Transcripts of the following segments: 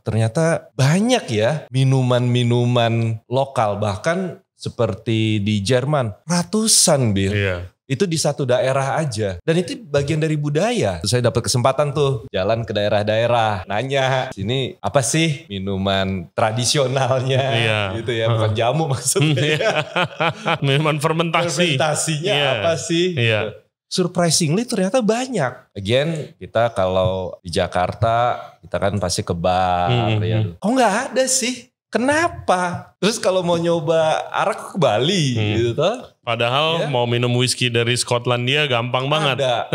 ternyata banyak ya minuman-minuman lokal, bahkan seperti di Jerman ratusan bir. Iya. Itu di satu daerah aja. Dan itu bagian dari budaya. Saya dapat kesempatan tuh jalan ke daerah-daerah, nanya, sini apa sih minuman tradisionalnya? Iya. Gitu ya, bukan jamu maksudnya. Minuman fermentasi. Fermentasinya Iya. apa sih? Iya. Surprisingly ternyata banyak. Again, kita kalau di Jakarta, kita kan pasti ke bar. Ya. Kok nggak ada sih? Kenapa? Terus kalau mau nyoba arak ke Bali gitu toh. Padahal mau minum whisky dari Skotlandia gampang banget. Ada,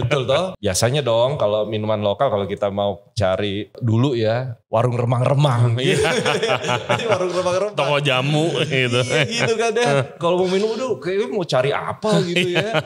betul toh. Biasanya dong kalau minuman lokal, kalau kita mau cari dulu ya, warung remang-remang. Warung remang-remang. Toko jamu gitu. Iya gitu kan ya. Kalau mau minum tuh kayaknya mau cari apa gitu ya.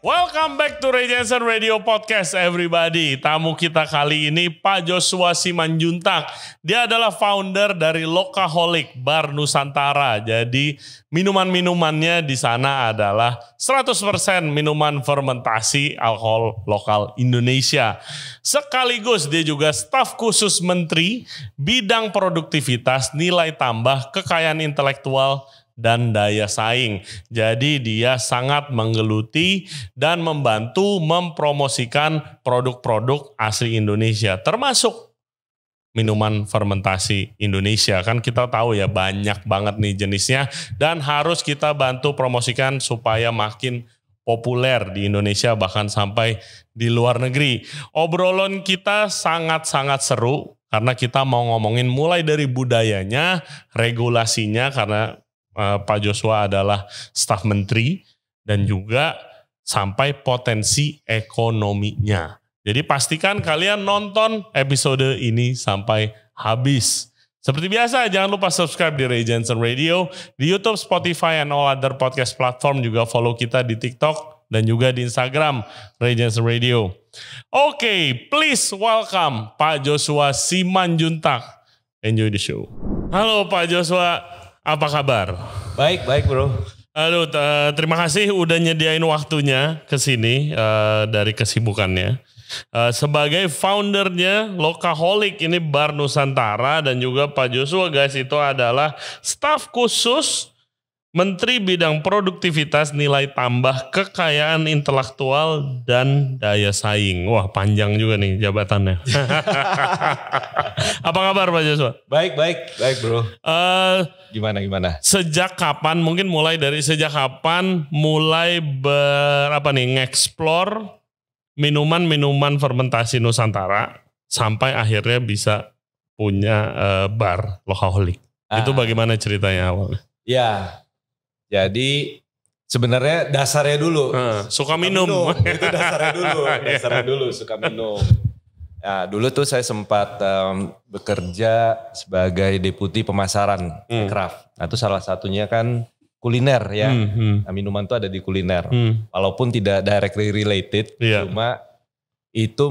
Welcome back to Ray Jensen Radio Podcast everybody. Tamu kita kali ini Pak Joshua Simanjuntak. Dia adalah founder dari Lokaholic Bar Nusantara. Jadi minuman-minumannya di sana adalah 100% minuman fermentasi alkohol lokal Indonesia. Sekaligus dia juga staf khusus Menteri Bidang Produktivitas, Nilai Tambah, Kekayaan Intelektual, dan daya saing. Jadi dia sangat menggeluti dan membantu mempromosikan produk-produk asli Indonesia, termasuk minuman fermentasi Indonesia. Kan kita tahu ya banyak banget nih jenisnya dan harus kita bantu promosikan supaya makin populer di Indonesia bahkan sampai di luar negeri. Obrolan kita sangat-sangat seru karena kita mau ngomongin mulai dari budayanya, regulasinya karena Pak Joshua adalah staf menteri dan juga sampai potensi ekonominya. Jadi pastikan kalian nonton episode ini sampai habis. Seperti biasa jangan lupa subscribe di Ray Jensen Radio, di YouTube, Spotify, and all other podcast platform. Juga follow kita di TikTok dan juga di Instagram Ray Jensen Radio. Oke, please welcome Pak Joshua Simanjuntak. Enjoy the show. Halo Pak Joshua. Apa kabar? Baik bro. Aduh, terima kasih udah nyediain waktunya ke sini dari kesibukannya. Sebagai foundernya Lokaholic ini Bar Nusantara dan juga Pak Joshua guys itu adalah staf khusus Menteri Bidang Produktivitas, Nilai Tambah, Kekayaan Intelektual, dan Daya Saing. Wah panjang juga nih jabatannya. Apa kabar Pak Joshua? Baik bro. Gimana? Sejak kapan, mungkin mulai dari sejak kapan mulai nge-explore minuman-minuman fermentasi Nusantara sampai akhirnya bisa punya bar Lokaholic. Itu bagaimana ceritanya awalnya? Ya. Jadi sebenarnya dasarnya dulu suka minum. Itu dasarnya dulu suka minum. Nah, dulu tuh saya sempat bekerja sebagai deputi pemasaran craft. Nah, itu salah satunya kan kuliner ya. Nah, minuman tuh ada di kuliner. Walaupun tidak directly related, cuma itu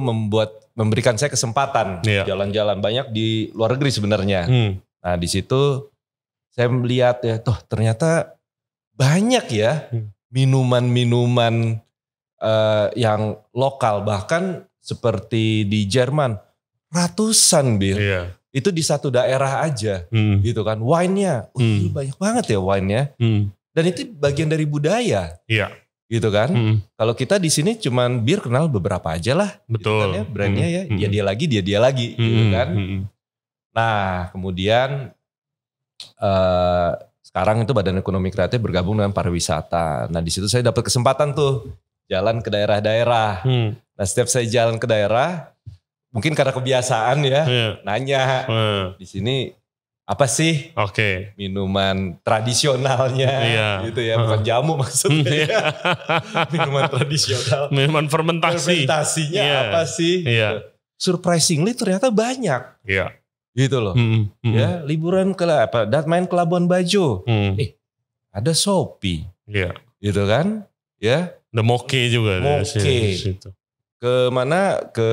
memberikan saya kesempatan jalan-jalan banyak di luar negeri sebenarnya. Nah, di situ saya melihat ya, toh ternyata banyak ya minuman-minuman yang lokal, bahkan seperti di Jerman ratusan bir. Iya. Itu di satu daerah aja gitu kan. Wine-nya, banyak banget ya wine-nya. Dan itu bagian dari budaya. Iya. Gitu kan. Kalau kita di sini cuman bir kenal beberapa aja lah. Betul. Gitu kan ya, brandnya ya. Dia lagi gitu kan. Nah kemudian sekarang itu Badan Ekonomi Kreatif bergabung dengan pariwisata. Nah di situ saya dapat kesempatan tuh jalan ke daerah-daerah. Nah setiap saya jalan ke daerah, mungkin karena kebiasaan ya, nanya di sini apa sih minuman tradisionalnya, gitu ya, bukan jamu maksudnya. Minuman tradisional. Minuman fermentasi. Fermentasinya apa sih? Surprisingly ternyata banyak. Iya. Gitu loh. Ya, liburan main ke Labuan Bajo. Ada Shopee. Iya. Gitu kan? Ya. The Moke juga. Moke. Ke mana? Ke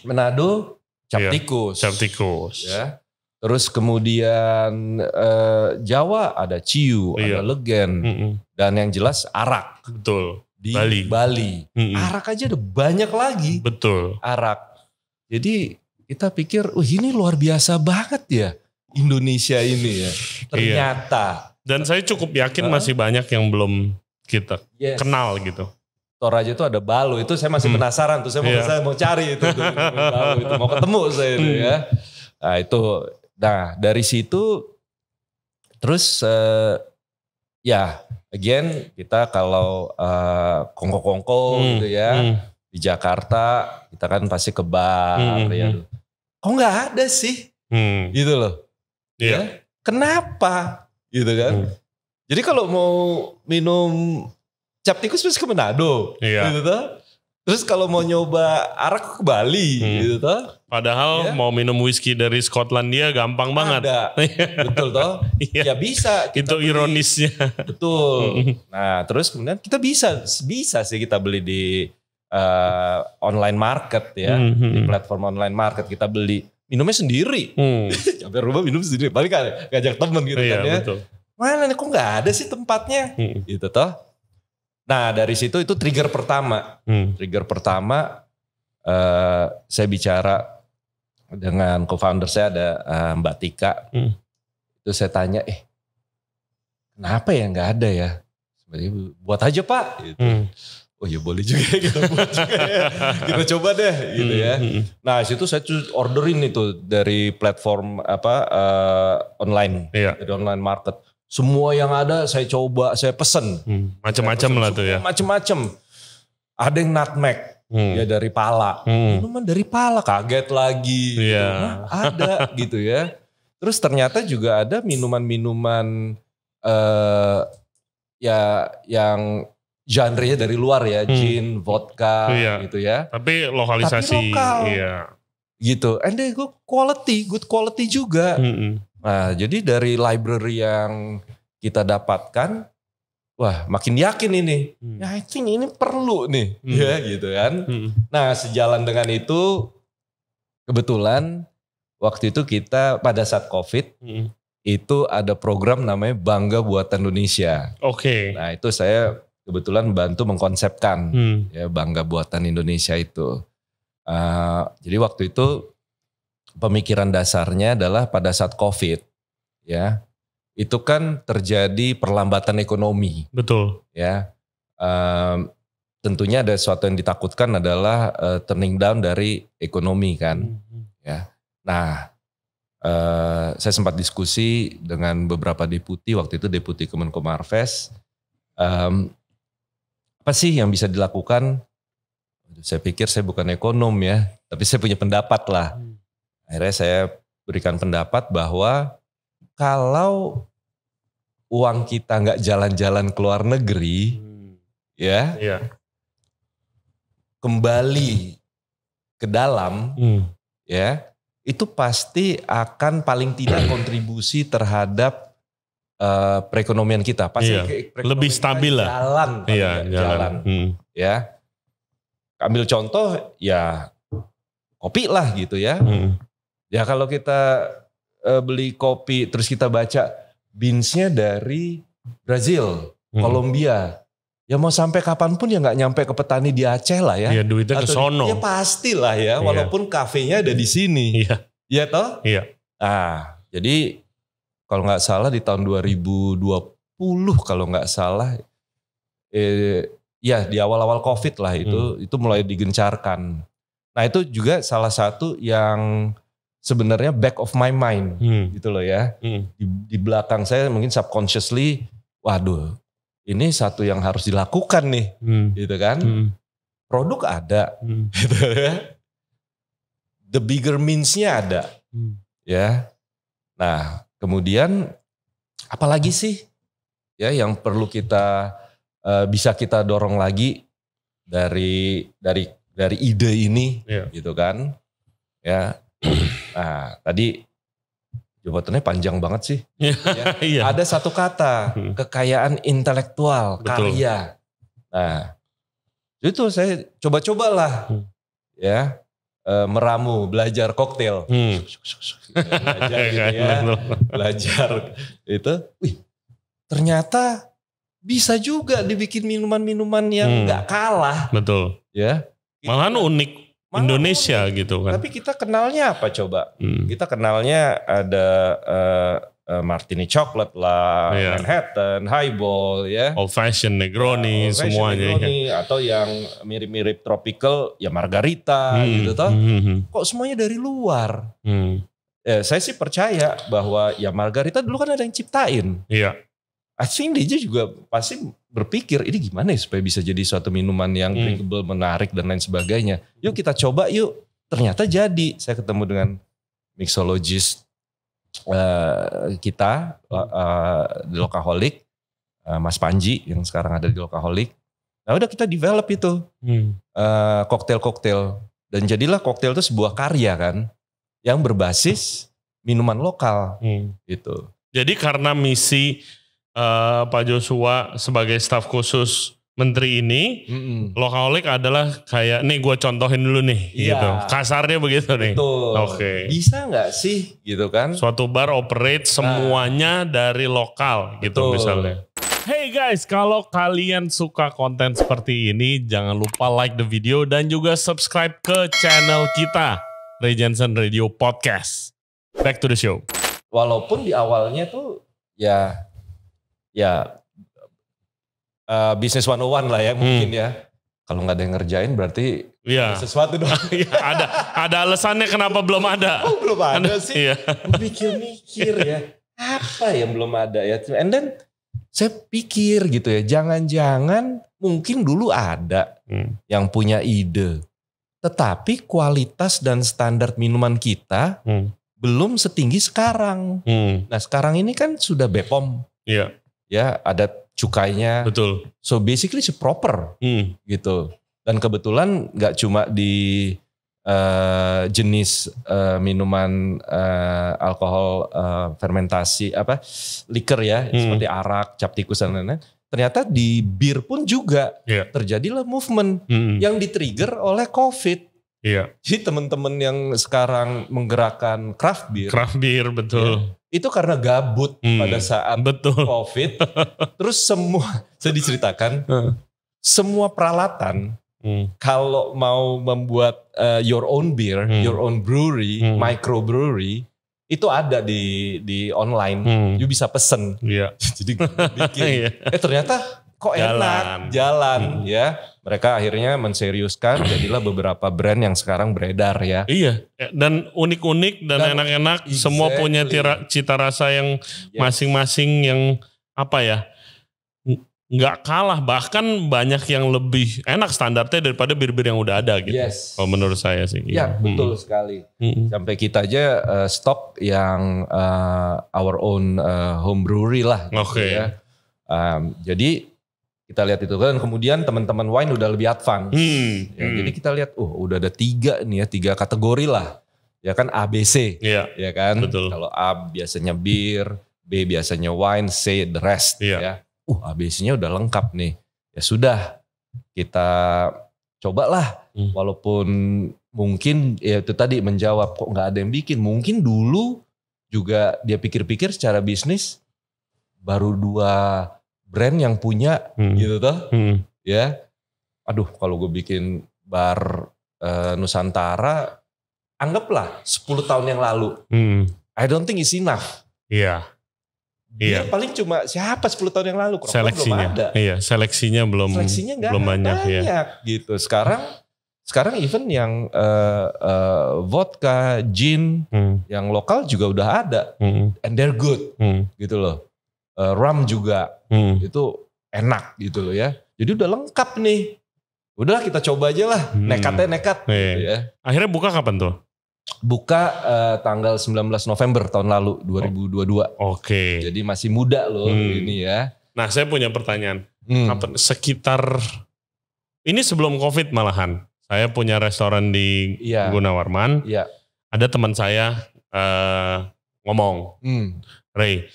Manado, Cap Tikus. Cap Tikus. Ya. Terus kemudian Jawa ada Ciu, ada Legen, dan yang jelas arak. Betul. Di Bali. Arak aja ada banyak lagi. Betul. Arak. Jadi kita pikir, ini luar biasa banget ya Indonesia ini ya. Ternyata. Dan saya cukup yakin masih banyak yang belum kita kenal gitu. Toraja itu ada balo, itu saya masih penasaran tuh, saya mau cari itu, balo itu, mau ketemu saya itu ya. Nah itu, dari situ terus again kita kalau kongko-kongko gitu ya, di Jakarta kita kan pasti ke bar ya. Kok nggak ada sih? Gitu loh. Ya, kenapa? Gitu kan. Jadi kalau mau minum cap tikus terus ke Manado, gitu toh. Terus kalau mau nyoba arak ke Bali, gitu toh. Padahal mau minum whisky dari Skotlandia gampang banget. Ada, betul toh. Ya bisa. Itu ironisnya. Betul. Nah terus kemudian kita bisa sih kita beli di online market ya, di platform online market kita beli. Minumnya sendiri. Sampai rumah minum sendiri. Paling ngajak temen gitu kan ya. Betul. Mana nih kok gak ada sih tempatnya, gitu toh. Nah dari situ itu trigger pertama. Trigger pertama saya bicara dengan co-founder saya ada Mbak Tika. Itu saya tanya, kenapa ya gak ada ya? Sebenarnya buat aja Pak. Gitu. Oh ya boleh juga kita buat juga ya. Kita coba deh gitu ya. Nah situ saya orderin itu dari platform online. Dari online market. Semua yang ada saya coba, saya pesen. Macam-macam lah tuh ya. Macam-macam. Ada yang nutmeg, ya dari pala. Minuman dari pala, kaget lagi. Gitu. Nah, ada gitu ya. Terus ternyata juga ada minuman-minuman yang genre-nya dari luar ya. Gin, vodka gitu ya. Tapi lokalisasi. Tapi lokal. Gitu. And then good quality juga. Nah, jadi dari library yang kita dapatkan, wah makin yakin ini. Ya I think ini perlu nih, ya gitu kan. Nah sejalan dengan itu, kebetulan waktu itu kita pada saat COVID, itu ada program namanya Bangga Buatan Indonesia. Nah itu saya kebetulan bantu mengkonsepkan ya Bangga Buatan Indonesia itu. Jadi waktu itu, pemikiran dasarnya adalah pada saat COVID, ya itu kan terjadi perlambatan ekonomi. Betul. Ya, tentunya ada sesuatu yang ditakutkan adalah turning down dari ekonomi kan. Ya, nah saya sempat diskusi dengan beberapa deputi waktu itu deputi Kemenkomarves. Apa sih yang bisa dilakukan? Saya pikir saya bukan ekonom ya, tapi saya punya pendapat lah. Akhirnya saya berikan pendapat bahwa kalau uang kita nggak jalan-jalan ke luar negeri, kembali ke dalam, ya itu pasti akan paling tidak kontribusi terhadap perekonomian kita. Pasti lebih stabil lah. Jalan. Ya, ambil contoh ya kopi lah gitu ya. Ya kalau kita beli kopi terus kita baca beans-nya dari Brazil, Kolombia. Ya mau sampai kapanpun ya nggak nyampe ke petani di Aceh lah ya. Iya duitnya ke sono. Ya pastilah ya walaupun kafenya ada di sini. Iya toh? Iya. Nah jadi kalau nggak salah di tahun 2020 kalau nggak salah ya di awal-awal COVID lah itu mulai digencarkan. Nah itu juga salah satu yang sebenarnya back of my mind gitu loh ya. Di belakang saya mungkin subconsciously, waduh ini satu yang harus dilakukan nih gitu kan. Produk ada gitu ya. The bigger means-nya ada ya. Nah kemudian apalagi sih ya yang perlu kita bisa kita dorong lagi dari ide ini gitu kan ya. Nah tadi jawabannya panjang banget sih. Ya. Ada satu kata kekayaan intelektual. Betul. Karya. Nah itu saya coba-cobalah ya meramu, belajar koktail. Belajar gitu ya, belajar itu. Wih, ternyata bisa juga dibikin minuman-minuman yang nggak kalah. Betul. Ya. Malahan unik Indonesia unik. Gitu kan. Tapi kita kenalnya apa coba? Kita kenalnya ada Martini Chocolate lah, Manhattan, Highball ya. Old Fashion, Negroni, semuanya. Negroni, ya. Atau yang mirip-mirip tropical ya Margarita gitu toh. Kok semuanya dari luar? Ya, saya sih percaya bahwa ya Margarita dulu kan ada yang ciptain. Iya. I think dia juga pasti berpikir ini gimana ya supaya bisa jadi suatu minuman yang drinkable, menarik dan lain sebagainya. Yuk kita coba yuk. Ternyata jadi. Saya ketemu dengan mixologist kita di Lokaholic, Mas Panji yang sekarang ada di Lokaholic. Nah udah kita develop itu koktail-koktail. Dan jadilah koktail itu sebuah karya kan. Yang berbasis minuman lokal gitu. Jadi karena misi Pak Joshua sebagai staf khusus menteri ini, Lokaholic adalah kayak nih gue contohin dulu nih, gitu. Kasarnya begitu nih. Betul. Oke. Bisa nggak sih, gitu kan? Suatu bar operate semuanya dari lokal, gitu misalnya. Hey guys, kalau kalian suka konten seperti ini, jangan lupa like the video dan juga subscribe ke channel kita, Ray Jensen Radio Podcast. Back to the show. Walaupun di awalnya tuh ya bisnis 101 lah ya mungkin ya. Kalau nggak ada yang ngerjain berarti sesuatu dong. ada alasannya kenapa belum ada. Oh belum ada sih. Iya. Mikir-mikir ya. Apa yang belum ada ya. And then saya pikir gitu ya. Jangan-jangan mungkin dulu ada yang punya ide. Tetapi kualitas dan standar minuman kita belum setinggi sekarang. Nah sekarang ini kan sudah BPOM. Iya. Ya ada cukainya. Betul. So basically proper gitu. Dan kebetulan nggak cuma di jenis minuman alkohol fermentasi liker ya seperti arak, cap tikus dan lain-lain. Ternyata di bir pun juga terjadilah movement yang di-trigger oleh COVID. Iya. Jadi teman-teman yang sekarang menggerakkan craft beer betul. Itu karena gabut pada saat COVID. Terus saya diceritakan, semua peralatan kalau mau membuat your own beer, your own brewery, micro brewery, itu ada di online. You bisa pesen. Jadi bikin. Ternyata kok enak, jalan ya. Mereka akhirnya menseriuskan, jadilah beberapa brand yang sekarang beredar ya. Iya, dan unik-unik dan enak-enak, semua punya cita rasa yang masing-masing yang apa ya, nggak kalah, bahkan banyak yang lebih enak standarnya daripada bir-bir yang udah ada gitu. Kalau menurut saya sih. Iya, betul sekali. Sampai kita aja stok yang our own home brewery lah. Gitu ya. Jadi kita lihat itu kan, kemudian teman-teman wine udah lebih advance. Jadi kita lihat, udah ada 3 nih ya, 3 kategori lah. Ya kan ABC, ya kan. Kalau A biasanya beer, B biasanya wine, C the rest. Ya. ABC-nya udah lengkap nih. Ya sudah, kita cobalah. Walaupun mungkin ya itu tadi menjawab kok nggak ada yang bikin. Mungkin dulu juga dia pikir-pikir secara bisnis baru 2 brand yang punya gitu toh. Ya. Aduh kalau gue bikin bar Nusantara, anggaplah 10 tahun yang lalu. I don't think it's enough. Iya. Dia paling cuma siapa 10 tahun yang lalu. Seleksinya. Belum ada. Iya, seleksinya belum banyak ya. Gitu. Sekarang even yang vodka, gin, yang lokal juga udah ada. And they're good. Gitu loh. Rum juga itu enak gitu loh ya. Jadi udah lengkap nih. Udahlah kita coba aja lah. Nekat. Gitu ya. Akhirnya buka kapan tuh? Buka tanggal 19 November tahun lalu 2022. Oke. Jadi masih muda loh ini ya. Nah saya punya pertanyaan. Sekitar ini sebelum COVID malahan. Saya punya restoran di Gunawarman. Ada teman saya ngomong, Ray,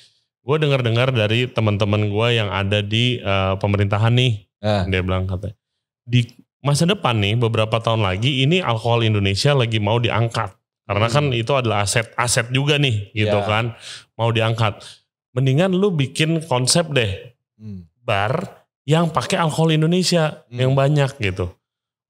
gue dengar dari teman-teman gue yang ada di pemerintahan nih, dia bilang katanya, di masa depan nih beberapa tahun lagi ini alkohol Indonesia lagi mau diangkat. Karena kan itu adalah aset juga nih gitu kan. Mau diangkat. Mendingan lu bikin konsep deh. Bar yang pakai alkohol Indonesia yang banyak gitu.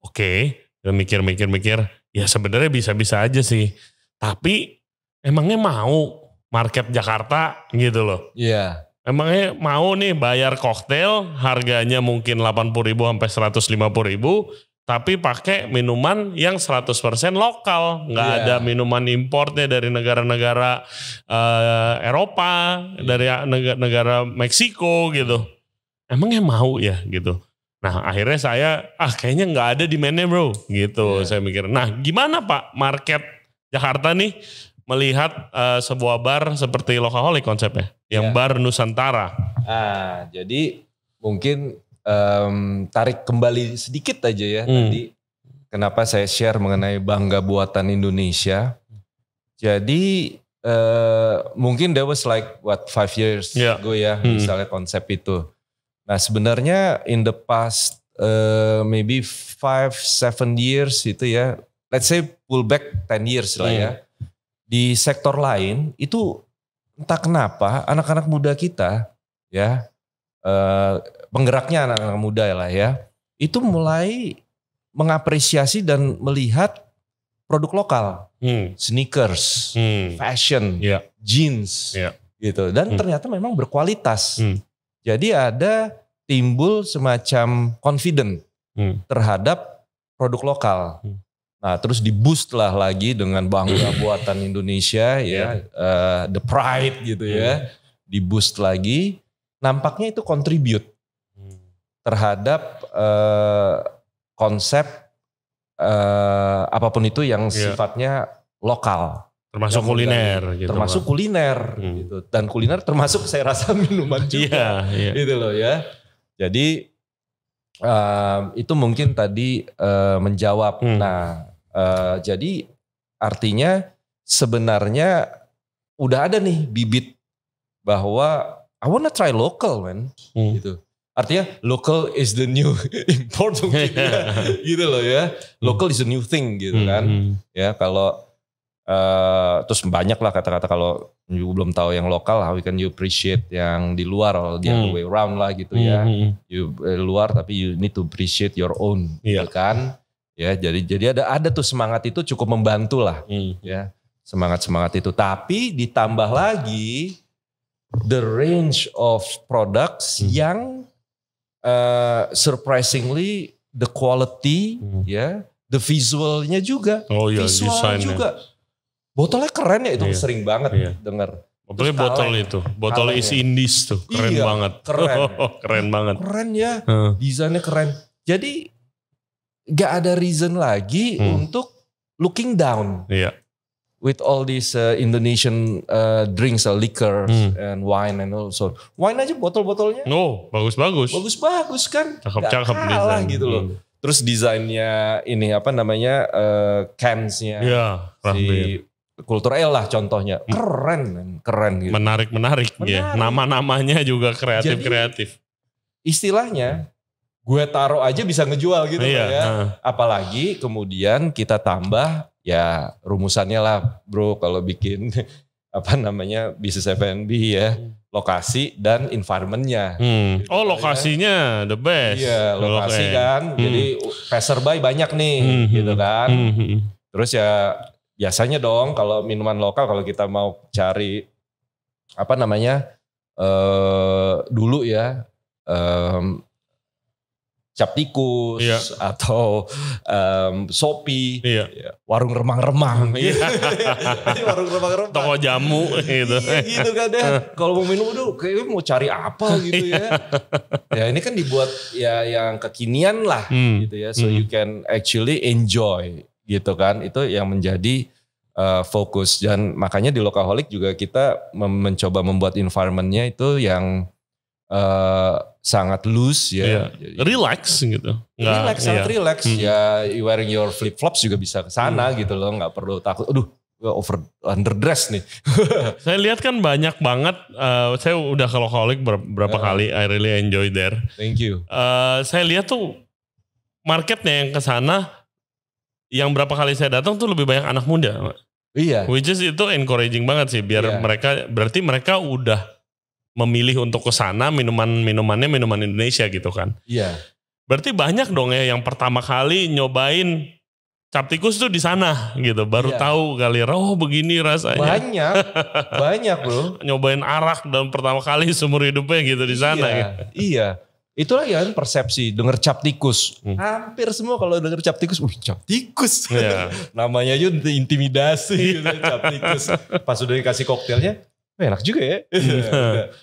Oke, mikir-mikir. Ya sebenarnya bisa-bisa aja sih. Tapi emangnya mau market Jakarta gitu loh. Iya. Emangnya mau nih bayar koktail harganya mungkin 80.000 sampai 150.000 tapi pakai minuman yang 100% lokal. Nggak ada minuman importnya dari negara-negara Eropa, dari negara Meksiko gitu. Emangnya mau ya gitu. Nah akhirnya saya kayaknya nggak ada demand-nya bro gitu. Saya mikir nah gimana Pak market Jakarta nih melihat sebuah bar seperti Lokaholic konsepnya yang bar Nusantara. Jadi mungkin tarik kembali sedikit aja ya tadi kenapa saya share mengenai bangga buatan Indonesia. Jadi mungkin that was like 5 years ago ya misalnya konsep itu. Nah sebenarnya in the past maybe 5-7 years itu ya, let's say pull back 10 years lah ya. Di sektor lain itu entah kenapa anak-anak muda kita ya, penggeraknya anak-anak muda lah ya, itu mulai mengapresiasi dan melihat produk lokal. Sneakers, fashion, jeans gitu. Dan ternyata memang berkualitas. Jadi ada timbul semacam confident terhadap produk lokal. Nah terus di boost lah lagi dengan bangga buatan Indonesia ya, the pride gitu ya, di boost lagi. Nampaknya itu contribute terhadap konsep apapun itu yang sifatnya lokal. Termasuk kuliner gitu. Termasuk kuliner gitu. Dan kuliner termasuk saya rasa minuman juga. Gitu loh ya. Jadi itu mungkin tadi menjawab. Nah jadi artinya sebenarnya udah ada nih bibit bahwa I wanna try local man. Gitu. Artinya local is the new import mungkin ya. Gitu loh ya. Local is the new thing gitu kan. Ya kalau terus banyak lah kata-kata kalau you belum tahu yang lokal, how can you appreciate yang di luar, or the other way around lah gitu ya. You luar tapi you need to appreciate your own, gitu kan. Ya jadi ada tuh semangat itu cukup membantu lah, ya semangat itu. Tapi ditambah lagi the range of products yang surprisingly the quality, ya, the visualnya juga, visual juga. Botolnya keren ya itu sering banget dengar. Apalagi botol isi Indies tuh keren banget. Keren banget. Keren ya, desainnya keren. Jadi gak ada reason lagi untuk looking down. With all these Indonesian drinks, liquor and wine and also. Wine aja botol-botolnya. Bagus-bagus. Bagus-bagus kan. Cakep-cakep desain gitu loh. Terus desainnya ini apa namanya cansnya. Si Kultur Ale lah contohnya, keren gitu. Menarik ya. Nama-namanya juga kreatif. Istilahnya, gue taruh aja bisa ngejual gitu ya. Apalagi kemudian kita tambah ya rumusannya lah bro kalau bikin apa namanya bisnis F&B ya, lokasi dan environmentnya. Gitu lokasinya the best. Iya lokasi kan, jadi passerby banyak nih gitu kan. Terus ya biasanya dong kalau minuman lokal kalau kita mau cari apa namanya dulu ya cap tikus atau Shopee, warung remang-remang, warung remang-remang, toko jamu gitu, gitu kan ya. Kalau mau minum kayaknya mau cari apa gitu ya. Ya ini kan dibuat ya yang kekinian lah gitu ya, so you can actually enjoy. Gitu kan, itu yang menjadi fokus. Dan makanya di Lokaholic juga kita mencoba membuat environmentnya itu yang sangat loose ya. Relax gitu. Sangat relax. Ya wearing your flip flops juga bisa ke sana gitu loh, nggak perlu takut. Aduh, underdress nih. Saya lihat kan banyak banget. Saya udah ke Lokaholic berapa kali. I really enjoy there. Thank you. Saya lihat tuh marketnya yang ke sana, yang berapa kali saya datang tuh lebih banyak anak muda. Iya. Which is itu encouraging banget sih, biar berarti mereka udah memilih untuk ke sana minuman Indonesia gitu kan. Iya. Berarti banyak dong ya yang pertama kali nyobain cap tikus tuh di sana gitu, baru tahu kali begini rasanya. Banyak bro. Nyobain arak dalam pertama kali seumur hidupnya gitu di sana. Iya. Itulah ya persepsi denger cap tikus. Hampir semua kalau denger cap tikus, cap tikus. Namanya aja intimidasi gitu, cap tikus. Pas udah dikasih koktailnya, enak juga ya.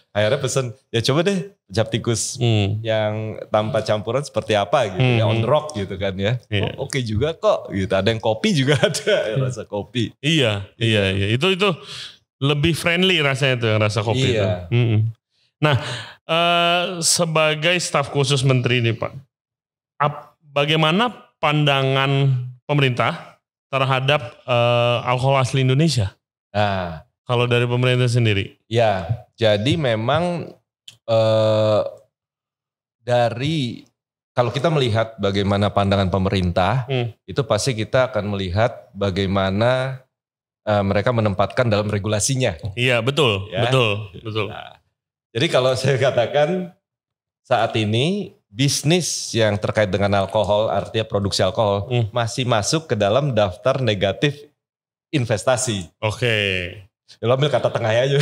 Akhirnya pesen, ya coba deh cap tikus yang tanpa campuran seperti apa gitu. Ya on rock gitu kan ya. Oke juga kok gitu. Ada yang kopi juga ada, rasa kopi. Iya. Itu lebih friendly rasanya tuh yang rasa kopi itu. Nah, sebagai staf khusus menteri nih Pak, bagaimana pandangan pemerintah terhadap alkohol asli Indonesia? Nah, kalau dari pemerintah sendiri? Ya, jadi memang kalau kita melihat bagaimana pandangan pemerintah, itu pasti kita akan melihat bagaimana mereka menempatkan dalam regulasinya. Iya, betul. Nah, jadi kalau saya katakan saat ini bisnis yang terkait dengan alkohol, artinya produksi alkohol, masih masuk ke dalam daftar negatif investasi. Oke. Ya lo ambil kata tengah aja.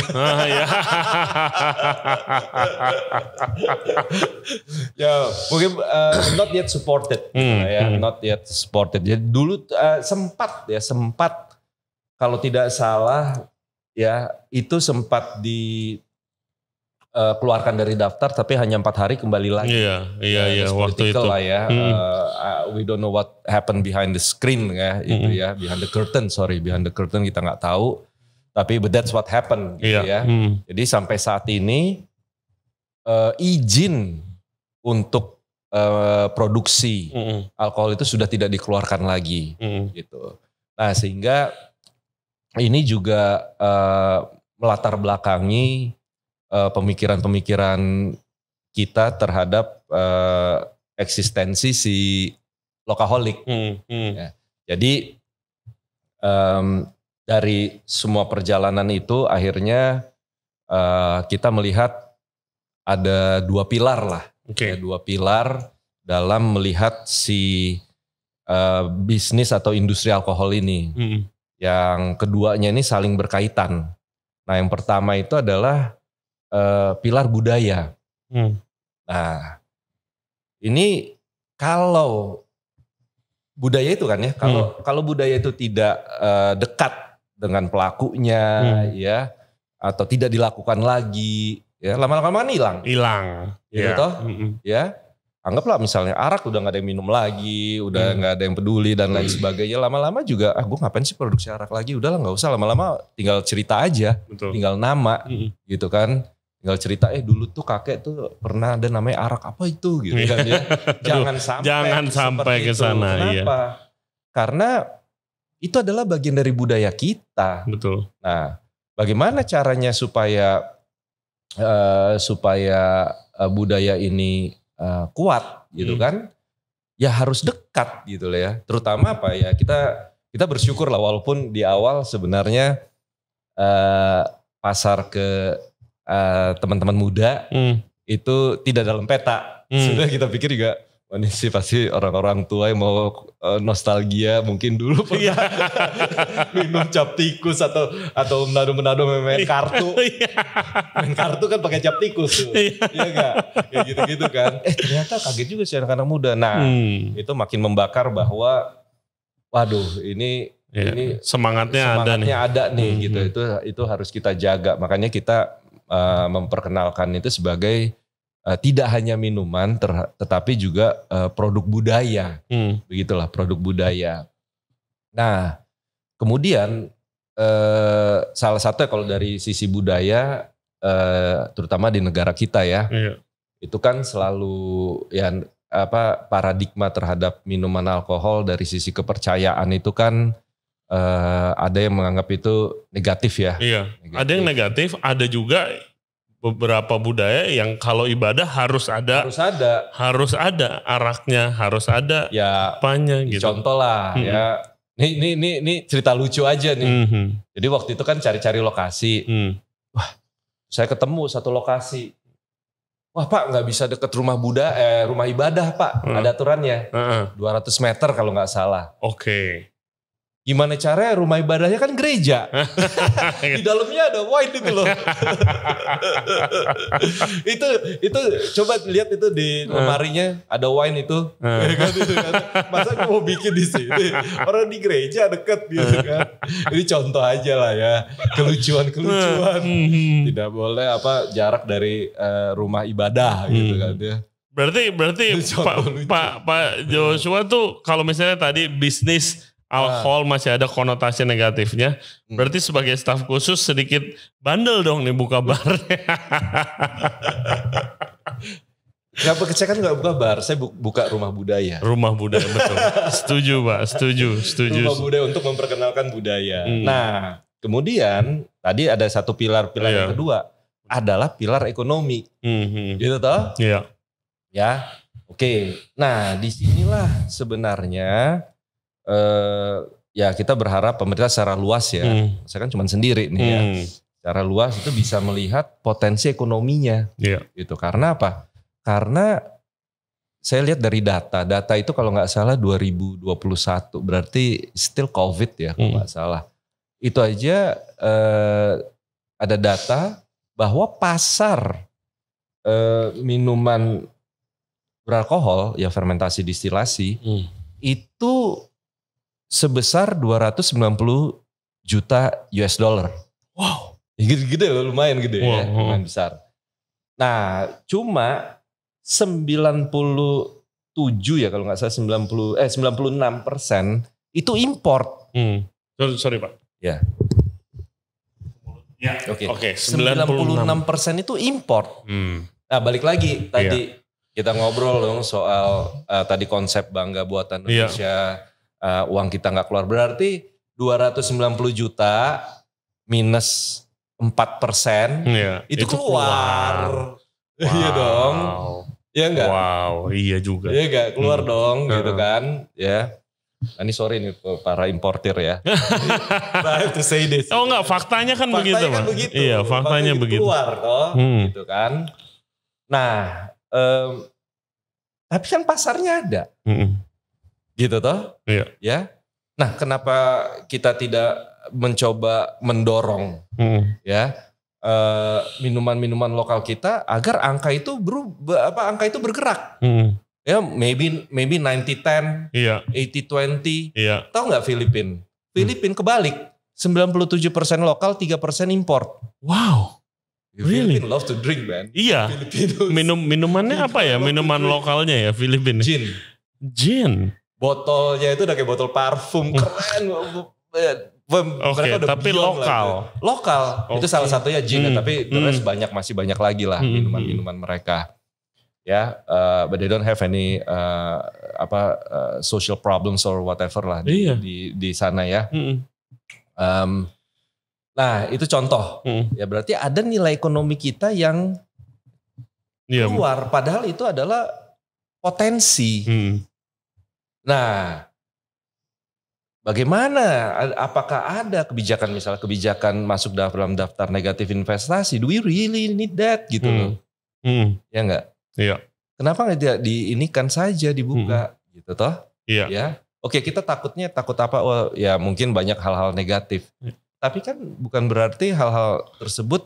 Ya mungkin not yet supported. Not yet supported. Jadi dulu sempat kalau tidak salah ya itu sempat keluarkan dari daftar tapi hanya 4 hari kembali lagi. Iya waktu itu lah ya. We don't know what happened behind the screen ya itu ya, behind the curtain kita nggak tahu. Tapi but that's what happened gitu ya. Jadi sampai saat ini izin untuk produksi alkohol itu sudah tidak dikeluarkan lagi gitu. Nah, sehingga ini juga melatar belakangi pemikiran-pemikiran kita terhadap eksistensi si Lokaholic. Ya. Jadi dari semua perjalanan itu akhirnya kita melihat ada 2 pilar lah. Ya, 2 pilar dalam melihat si bisnis atau industri alkohol ini. Yang keduanya ini saling berkaitan. Nah, yang pertama itu adalah pilar budaya. Nah, ini kalau budaya itu kan ya, kalau budaya itu tidak dekat dengan pelakunya, ya, atau tidak dilakukan lagi, ya lama-lama hilang. Gitu toh, ya. Anggaplah misalnya arak udah nggak ada yang minum lagi, udah nggak ada yang peduli dan lain sebagainya. Lama-lama juga, gue ngapain sih produksi arak lagi? Udahlah nggak usah. Lama-lama tinggal cerita aja, tinggal nama, gitu kan. Tinggal cerita, dulu tuh kakek tuh pernah ada namanya arak apa itu gitu kan ya. Jangan sampai ke sana. Kenapa? Iya. Karena itu adalah bagian dari budaya kita. Betul. Nah, bagaimana caranya supaya budaya ini kuat gitu kan? Ya harus dekat gitu lah ya. Terutama apa ya, kita bersyukur lah walaupun di awal sebenarnya pasar ke teman-teman muda itu tidak dalam peta. Sudah kita pikir juga, ini sih pasti orang-orang tua yang mau nostalgia mungkin dulu pernah minum cap tikus atau menado main kartu. Main kartu kan pakai cap tikus tuh. Iya enggak? Kayak gitu-gitu kan. Ternyata kaget juga sih anak-anak muda. Nah, itu makin membakar bahwa waduh, ini semangatnya ada nih gitu. Itu harus kita jaga. Makanya kita memperkenalkan itu sebagai tidak hanya minuman tetapi juga produk budaya. Begitulah, produk budaya. Nah, kemudian salah satu kalau dari sisi budaya terutama di negara kita ya. Itu kan selalu ya paradigma terhadap minuman alkohol dari sisi kepercayaan itu kan ada yang menganggap itu negatif ya. Iya. Negatif. Ada yang negatif, ada juga beberapa budaya yang kalau ibadah harus ada araknya, harus ada ya apanya gitu. Contoh lah ya. Ini cerita lucu aja nih. Jadi waktu itu kan cari-cari lokasi. Wah, saya ketemu satu lokasi. Wah Pak, nggak bisa deket rumah rumah ibadah Pak. Ada aturannya. 200 meter kalau nggak salah. Oke. Gimana caranya rumah ibadahnya kan gereja. Di dalamnya ada wine itu loh. itu coba lihat itu di lemarinya ada wine itu. Masa gue mau bikin di sini. Orang di gereja deket gitu kan. Ini contoh aja lah ya. Kelucuan. Tidak boleh jarak dari rumah ibadah gitu kan ya. Berarti Pak Joshua tuh kalau misalnya tadi bisnis alkohol masih ada konotasi negatifnya. Berarti sebagai staf khusus sedikit bandel dong nih buka bar. Saya kan gak buka bar, saya buka rumah budaya. Rumah budaya, betul. Setuju Pak, setuju. Rumah budaya untuk memperkenalkan budaya. Nah kemudian tadi ada satu pilar yang kedua adalah pilar ekonomi. Gitu toh? Iya. Ya, oke. Nah disinilah sebenarnya ya kita berharap pemerintah secara luas ya, saya kan cuma sendiri nih ya, secara luas itu bisa melihat potensi ekonominya, gitu. Karena apa? Karena saya lihat dari data itu kalau nggak salah 2021 berarti still COVID ya kalau nggak salah. Itu aja ada data bahwa pasar minuman beralkohol ya fermentasi distilasi itu sebesar 290 juta US dollar. Wow. Gede loh, lumayan gede ya, lumayan besar. Nah, cuma 97 ya kalau nggak salah 96% itu import. Sorry Pak. Ya. Ya. Oke. 96% itu import. Nah, balik lagi tadi kita ngobrol dong soal tadi konsep bangga buatan Indonesia. Uang kita nggak keluar berarti 290 juta minus 4% itu keluar. Iya dong. Iya enggak? Wow, iya juga. Iya enggak? Keluar dong gitu kan. Ya. Nah, ini sorry nih para importir ya. I have to say this. Oh enggak, faktanya kan begitu. Kan begitu. Iya, faktanya begitu. Keluar toh gitu kan. Nah, tapi kan pasarnya ada. Gitu toh? Iya. Ya. Nah, kenapa kita tidak mencoba mendorong ya minuman-minuman lokal kita agar angka itu bergerak? Ya, maybe 90-10, 80-20. Iya. Tahu nggak Filipina kebalik. 97% lokal, 3% import. Wow. Really? Filipina love to drink, man. Iya. Minumannya apa ya? Minuman lokalnya ya Filipina. Gin. Botolnya itu udah kayak botol parfum, keren. Oke, tapi lokal. Lokal. Itu salah satunya gin, tapi the rest masih banyak lagi lah minuman-minuman mereka. Ya, but they don't have any social problems or whatever lah di sana ya. Nah, itu contoh. Ya berarti ada nilai ekonomi kita yang keluar, padahal itu adalah potensi. Nah, bagaimana? Apakah ada kebijakan masuk dalam daftar negatif investasi? Do we really need that gitu loh? Ya enggak? Iya. Kenapa nggak diinikan saja dibuka gitu toh? Iya. Ya. Oke, kita takut apa? Oh, ya mungkin banyak hal-hal negatif. Tapi kan bukan berarti hal-hal tersebut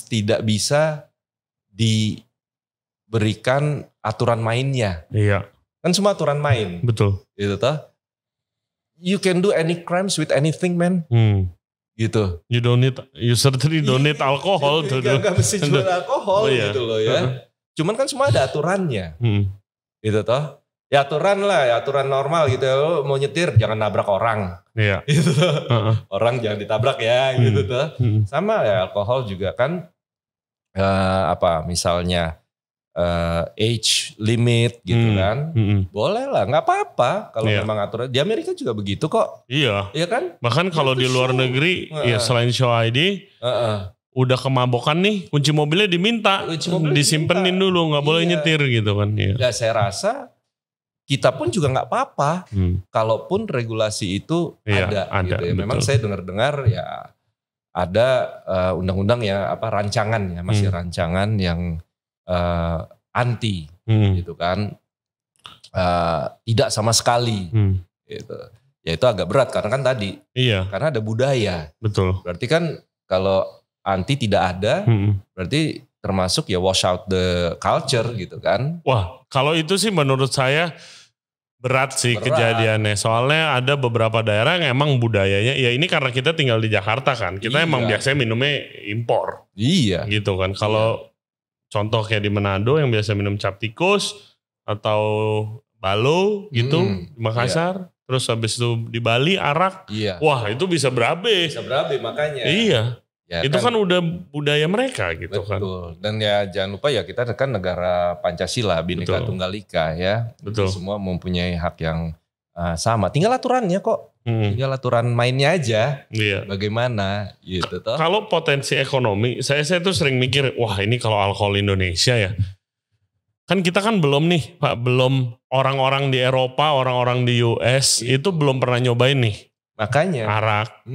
tidak bisa diberikan aturan mainnya. Iya. Kan semua aturan main. Betul. Gitu toh. You can do any crimes with anything, man. Gitu. You certainly don't need alcohol to do. Gak mesti jual alkohol gitu loh ya. Cuman kan semua ada aturannya. Gitu toh. Ya aturan normal gitu. Lo mau nyetir jangan nabrak orang. Iya. Gitu toh. Orang jangan ditabrak ya gitu toh. Sama ya alkohol juga kan misalnya age limit gitu kan. Boleh lah, nggak apa-apa kalau memang aturan. Di Amerika juga begitu kok. Iya. Iya kan? Bahkan kalau di luar negeri ya selain show ID udah kemabokan nih, kunci mobilnya diminta, disimpenin dulu, nggak boleh nyetir gitu kan. Ya saya rasa kita pun juga nggak apa-apa, kalaupun regulasi itu ada gitu ya. Memang saya dengar-dengar ya ada undang-undang ya rancangan ya, masih rancangan yang anti gitu kan, tidak sama sekali gitu. Ya itu agak berat karena kan tadi, karena ada budaya. Betul. Berarti kan kalau anti tidak ada, berarti termasuk ya wash out the culture gitu kan. Wah, kalau itu sih menurut saya berat sih kejadiannya. Soalnya ada beberapa daerah yang emang budayanya, ya ini karena kita tinggal di Jakarta kan. Kita emang biasanya minumnya impor. Iya. Gitu kan. Kalau contoh kayak di Manado yang biasa minum cap tikus atau balo gitu di Makassar. Terus habis itu di Bali arak. Iya. Wah itu bisa berabe. Bisa berabe makanya. Iya. Ya, itu kan udah budaya mereka gitu. Betul. Kan. Dan ya jangan lupa ya kita kan negara Pancasila, Bhinneka Tunggal Ika ya. Betul. Semua mempunyai hak yang sama. Tinggal aturannya kok. Tinggal aturan mainnya aja. Iya. Bagaimana gitu toh. Kalau potensi ekonomi, saya tuh sering mikir, wah ini kalau alkohol Indonesia ya. Kan kita kan belum nih Pak, belum orang-orang di Eropa, orang-orang di US itu belum pernah nyobain nih. Makanya. Arak,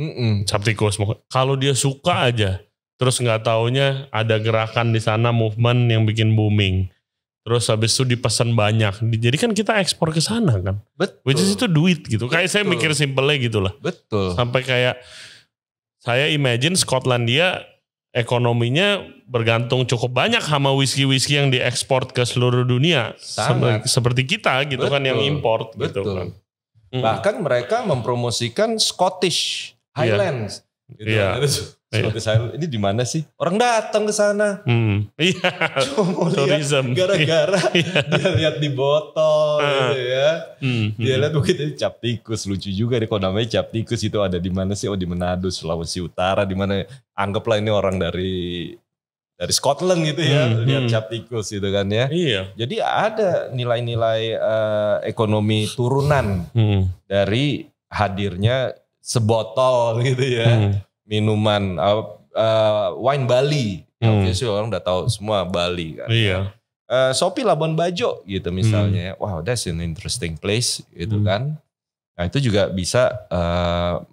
cap tikus. Kalau dia suka aja, terus nggak taunya ada gerakan di sana, movement yang bikin booming. Terus habis itu dipesan banyak. Jadi kan kita ekspor ke sana kan. Betul. Which is itu duit gitu. Kayak saya mikir simpelnya gitu lah. Betul. Sampai kayak saya imagine Skotlandia ekonominya bergantung cukup banyak sama whisky-whisky yang diekspor ke seluruh dunia. Seperti kita gitu. Betul. Kan yang import. Betul. Gitu kan. Bahkan mereka mempromosikan Scottish Highlands. Gitu. Scottish Highlands. Ini di mana sih? Orang datang ke sana. Iya. Cuma lihat gara-gara dia lihat di botol gitu ya. Dia lihat begitu cap tikus, lucu juga nih kalau namanya cap tikus itu ada di mana sih? Oh di Manado, Sulawesi Utara, di mana anggaplah ini orang dari Scotland gitu ya, lihat cap tikus gitu kan ya. Iya. Jadi ada nilai-nilai ekonomi turunan dari hadirnya sebotol gitu ya, minuman wine Bali. Obviously orang udah tahu semua Bali kan. Iya. Sopi Labuan Bajo gitu misalnya. Wow, that's an interesting place gitu kan. Nah itu juga bisa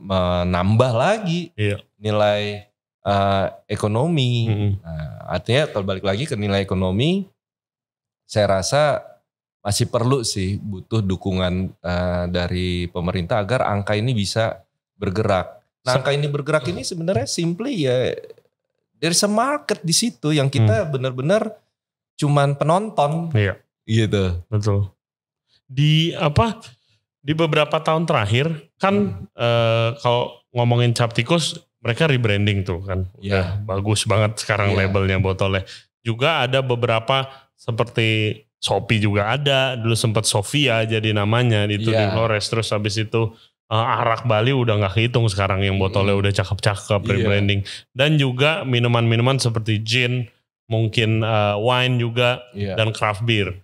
menambah lagi nilai ekonomi. Nah, artinya kalau balik lagi ke nilai ekonomi, saya rasa masih perlu sih butuh dukungan dari pemerintah agar angka ini bisa bergerak. Nah, angka ini bergerak ini sebenarnya simply ya there's a market di situ yang kita benar-benar cuman penonton. Iya. Gitu. Betul. Di beberapa tahun terakhir kan kalau ngomongin cap tikus mereka rebranding tuh kan. Udah bagus banget sekarang labelnya, botolnya. Juga ada beberapa seperti Shopee juga ada. Dulu sempat Sofia jadi namanya itu di Flores. Terus habis itu arak Bali udah gak kehitung sekarang yang botolnya udah cakep-cakep rebranding. Dan juga minuman-minuman seperti gin, mungkin wine juga dan craft beer.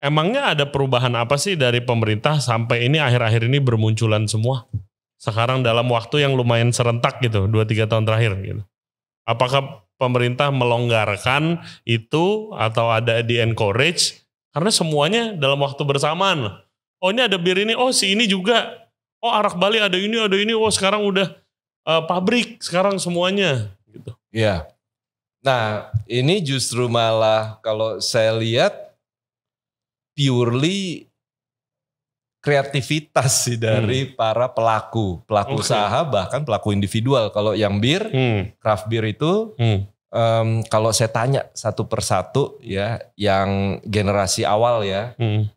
Emangnya ada perubahan apa sih dari pemerintah sampai ini akhir-akhir ini bermunculan semua? Sekarang dalam waktu yang lumayan serentak gitu, 2-3 tahun terakhir gitu. Apakah pemerintah melonggarkan itu atau ada di encourage? Karena semuanya dalam waktu bersamaan. Oh ini ada bir ini, oh si ini juga. Oh arak Bali ada ini, oh sekarang udah pabrik, sekarang semuanya. Gitu. Iya. Nah ini justru malah kalau saya lihat purely kreativitas sih dari para pelaku usaha bahkan pelaku individual. Kalau yang bir, craft beer itu kalau saya tanya satu persatu ya, yang generasi awal ya,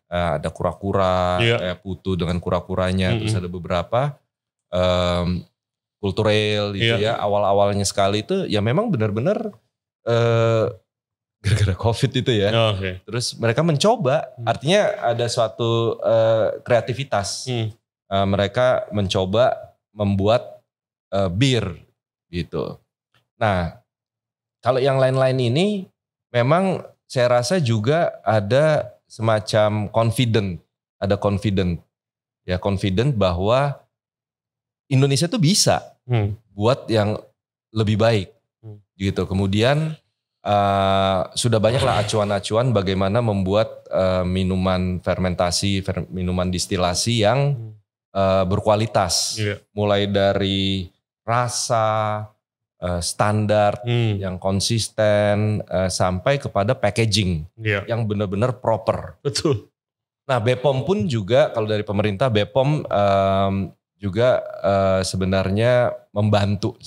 ada kura-kura, putu dengan kura-kuranya, terus ada beberapa kulturel gitu ya, awal-awalnya sekali itu ya memang benar-benar gara-gara COVID itu ya. Terus mereka mencoba, artinya ada suatu kreativitas. Mereka mencoba membuat bir gitu. Nah, kalau yang lain-lain ini memang saya rasa juga ada semacam confident bahwa Indonesia tuh bisa buat yang lebih baik. gitu. Kemudian sudah banyaklah acuan-acuan bagaimana membuat minuman fermentasi, minuman distilasi yang berkualitas. Mulai dari rasa, standar yang konsisten, sampai kepada packaging yang benar-benar proper. Betul. Nah, BPOM pun juga, kalau dari pemerintah, BPOM juga sebenarnya membantu,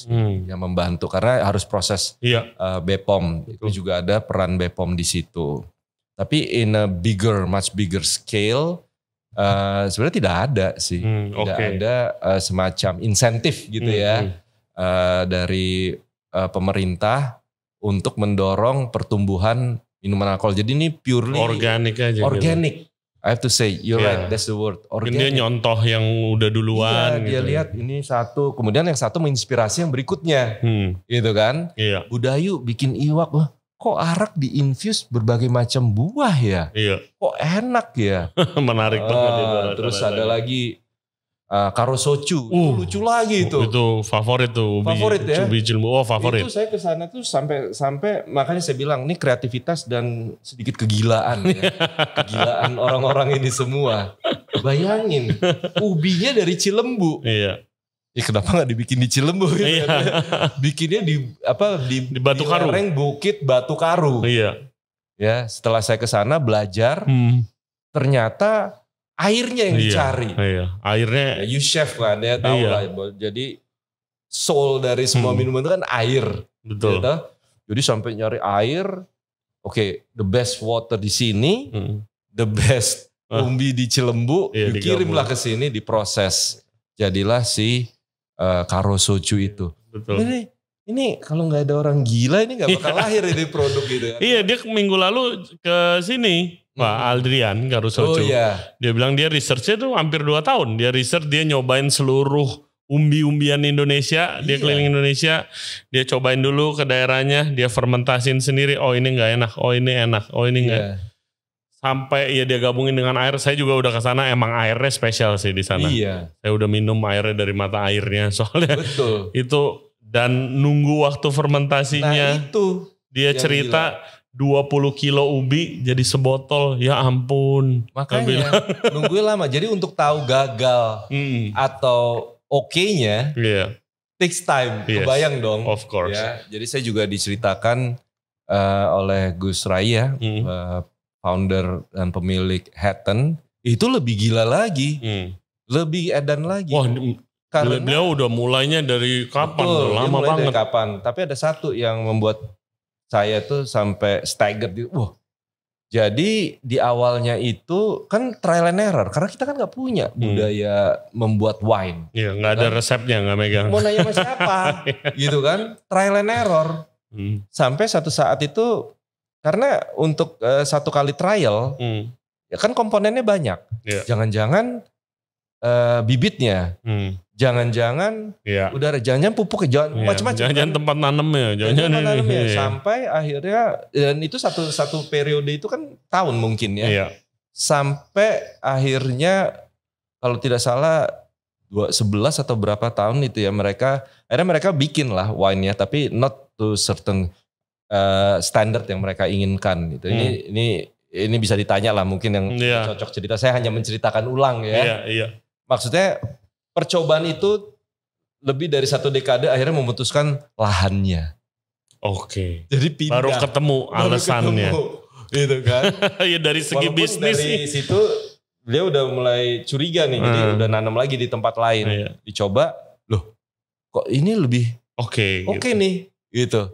ya membantu karena harus proses BPOM. Itu juga ada peran BPOM di situ. Tapi in a much bigger scale, sebenarnya tidak ada sih, tidak ada semacam insentif gitu ya dari pemerintah untuk mendorong pertumbuhan minuman alkohol. Jadi ini purely organik aja. Organik. I have to say, you're right, that's the word. Organic. Dia nyontoh yang udah duluan. Iya, dia lihat ini satu, kemudian yang satu menginspirasi yang berikutnya, gitu kan? Iya. Budayu bikin iwak, wah, kok arak diinfuse berbagai macam buah ya? Iya. Kok enak ya? Menarik banget itu. Terus ada lagi Karosocu, itu lucu lagi itu. Itu favorit tuh. Favorit ya? Ubi Cilmu, favorit. Itu saya kesana tuh sampai makanya saya bilang ini kreativitas dan sedikit kegilaan ya. Kegilaan orang-orang ini semua. Bayangin, ubinya dari Cilembu. Iya. Ya kenapa gak dibikin di Cilembu gitu iya. kan? Bikinnya di Batu Karu. lereng Bukit Batu Karu. Iya. Ya, setelah saya kesana belajar, ternyata airnya yang dicari. Iya. Airnya. Ya, you chef kan, ya tahu lah. Jadi soul dari semua minuman itu kan air. Betul. Gitu? Jadi sampai nyari air, oke, the best water di sini, the best umbi di Cilembu, dikirimlah ke sini, diproses. Jadilah si Karosocu itu. Betul. Ini kalau nggak ada orang gila ini nggak bakal lahir ini produk gitu. Iya, dia minggu lalu ke sini. Pak Aldrian Karosocu. Dia bilang dia researchnya tuh hampir 2 tahun. Dia research, dia nyobain seluruh umbi-umbian Indonesia. Dia keliling Indonesia. Dia cobain dulu ke daerahnya. Dia fermentasin sendiri. Oh ini gak enak. Oh ini enak. Oh ini enggak. Sampai ya dia gabungin dengan air. Saya juga udah ke sana. Emang airnya spesial sih di sana. Iya. Saya udah minum airnya dari mata airnya. Soalnya itu. Dan nunggu waktu fermentasinya. Nah itu. Dia cerita. Gila. 20 kilo ubi jadi sebotol, ya ampun. Makanya nungguin lama. Jadi untuk tahu gagal atau oke-nya, takes time. Kebayang dong. Of course. Ya, jadi saya juga diceritakan oleh Gus Raya, founder dan pemilik Hatton, itu lebih gila lagi, lebih edan lagi. Wah, karena beliau udah mulainya dari kapan? Betul, lama banget. Dari kapan? Tapi ada satu yang membuat saya tuh sampai staggered gitu. Wah, jadi di awalnya itu kan trial and error. Karena kita kan gak punya budaya membuat wine. Iya, gak ada resepnya, gak megang. Mau nanya sama siapa gitu kan. Trial and error. Sampai satu saat itu, karena untuk satu kali trial, ya kan komponennya banyak. Jangan-jangan bibitnya. Jangan-jangan udara, jangan-jangan pupuk, macam-macam. Jangan-jangan tempat nanamnya, sampai akhirnya, dan itu satu periode itu kan tahun mungkin ya. Sampai akhirnya kalau tidak salah 11 atau berapa tahun itu ya akhirnya mereka bikin lah wine-nya, tapi not to certain standard yang mereka inginkan gitu. Ini bisa ditanya lah mungkin yang cocok cerita. Saya hanya menceritakan ulang ya. Maksudnya percobaan itu lebih dari 1 dekade akhirnya memutuskan lahannya. Oke. Jadi pindah. Baru ketemu alasannya. Gitu kan. Ya dari segi walaupun bisnis. Dari situ dia udah mulai curiga nih. Jadi udah nanam lagi di tempat lain. Dicoba, loh kok ini lebih oke nih. Gitu.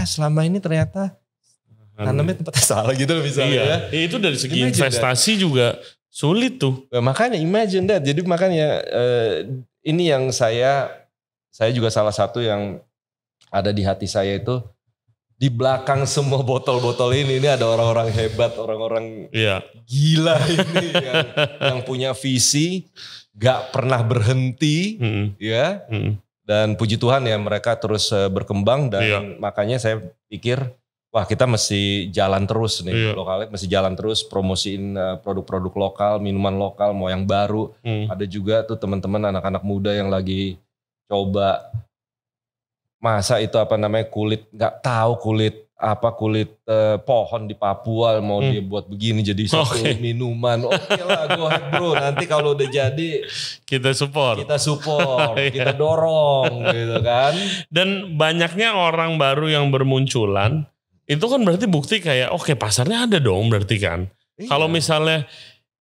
Selama ini ternyata tanamnya tempatnya salah gitu loh misalnya. Iya. Itu dari segi investasi juga sulit tuh. Makanya imagine that. Jadi makanya ini yang saya juga salah satu yang ada di hati saya itu, di belakang semua botol-botol ini ada orang-orang hebat, orang-orang gila ini yang punya visi, gak pernah berhenti, ya. Dan puji Tuhan ya mereka terus berkembang dan makanya saya pikir wah kita mesti jalan terus nih, Lokalite mesti jalan terus promosiin produk-produk lokal, minuman lokal mau yang baru. Ada juga tuh teman-teman anak-anak muda yang lagi coba masa itu apa namanya kulit nggak tahu kulit pohon di Papua mau dia buat begini jadi satu minuman. Oke lah, go ahead bro. Nanti kalau udah jadi kita support, kita dorong gitu kan. Dan banyaknya orang baru yang bermunculan itu kan berarti bukti kayak oke, pasarnya ada dong berarti kan. Iya. Kalau misalnya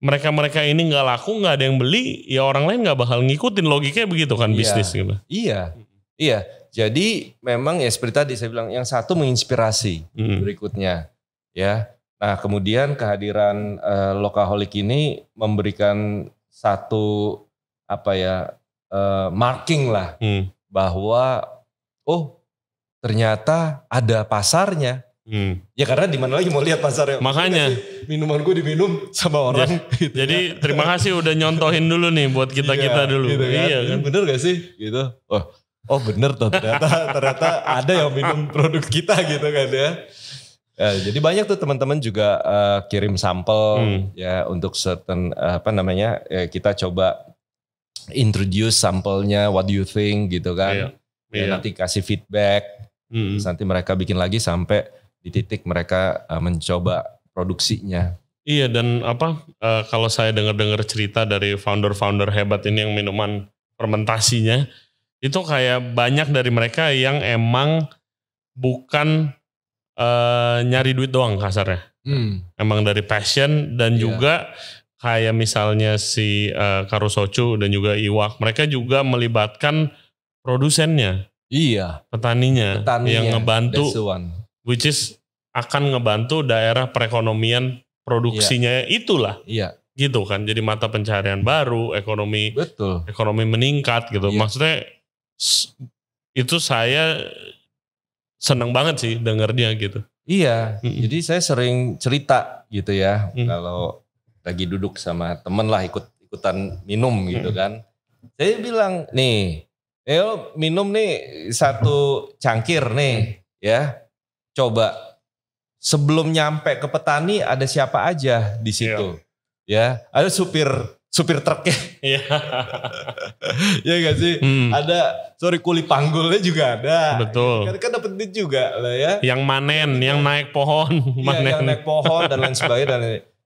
mereka ini nggak laku, nggak ada yang beli, ya orang lain nggak bakal ngikutin, logikanya begitu kan bisnis gitu. Iya. Jadi memang ya seperti tadi saya bilang, yang satu menginspirasi berikutnya, ya. Nah kemudian kehadiran Lokaholic ini memberikan satu marking lah bahwa ternyata ada pasarnya. Ya karena di mana lagi mau lihat pasarnya. Makanya minuman gue diminum sama orang. Gitu jadi terima kasih udah nyontohin dulu nih buat kita dulu. Gitu kan? Iya kan? Bener gak sih? Gitu. Oh bener tuh ternyata ada yang minum produk kita gitu kan ya. Jadi banyak tuh teman-teman juga kirim sampel ya untuk certain kita coba introduce sampelnya, what do you think gitu kan. Nanti kasih feedback. Terus nanti mereka bikin lagi sampai di titik mereka mencoba produksinya. Iya, dan kalau saya dengar cerita dari founder-founder hebat ini yang minuman fermentasinya, itu kayak banyak dari mereka yang emang bukan nyari duit doang kasarnya. Emang dari passion dan juga kayak misalnya si Karusocu dan juga Iwak, mereka juga melibatkan produsennya. Iya. Petaninya yang ngebantu, which is akan ngebantu daerah perekonomian produksinya itulah. Iya. Gitu kan, jadi mata pencarian baru, ekonomi meningkat gitu. Iya. Maksudnya itu saya seneng banget sih dengernya gitu. Iya, jadi saya sering cerita gitu ya, kalau lagi duduk sama temen lah ikutan minum gitu kan. Saya bilang nih, minum nih satu cangkir nih ya, coba sebelum nyampe ke petani ada siapa aja di situ. Ya, ada supir truknya. Iya. Ya gak sih? Ada kuli panggulnya juga ada. Betul. Kan dapat duit juga lah ya. Yang manen, yang naik pohon. Iya, yang naik pohon dan lain sebagainya. Dan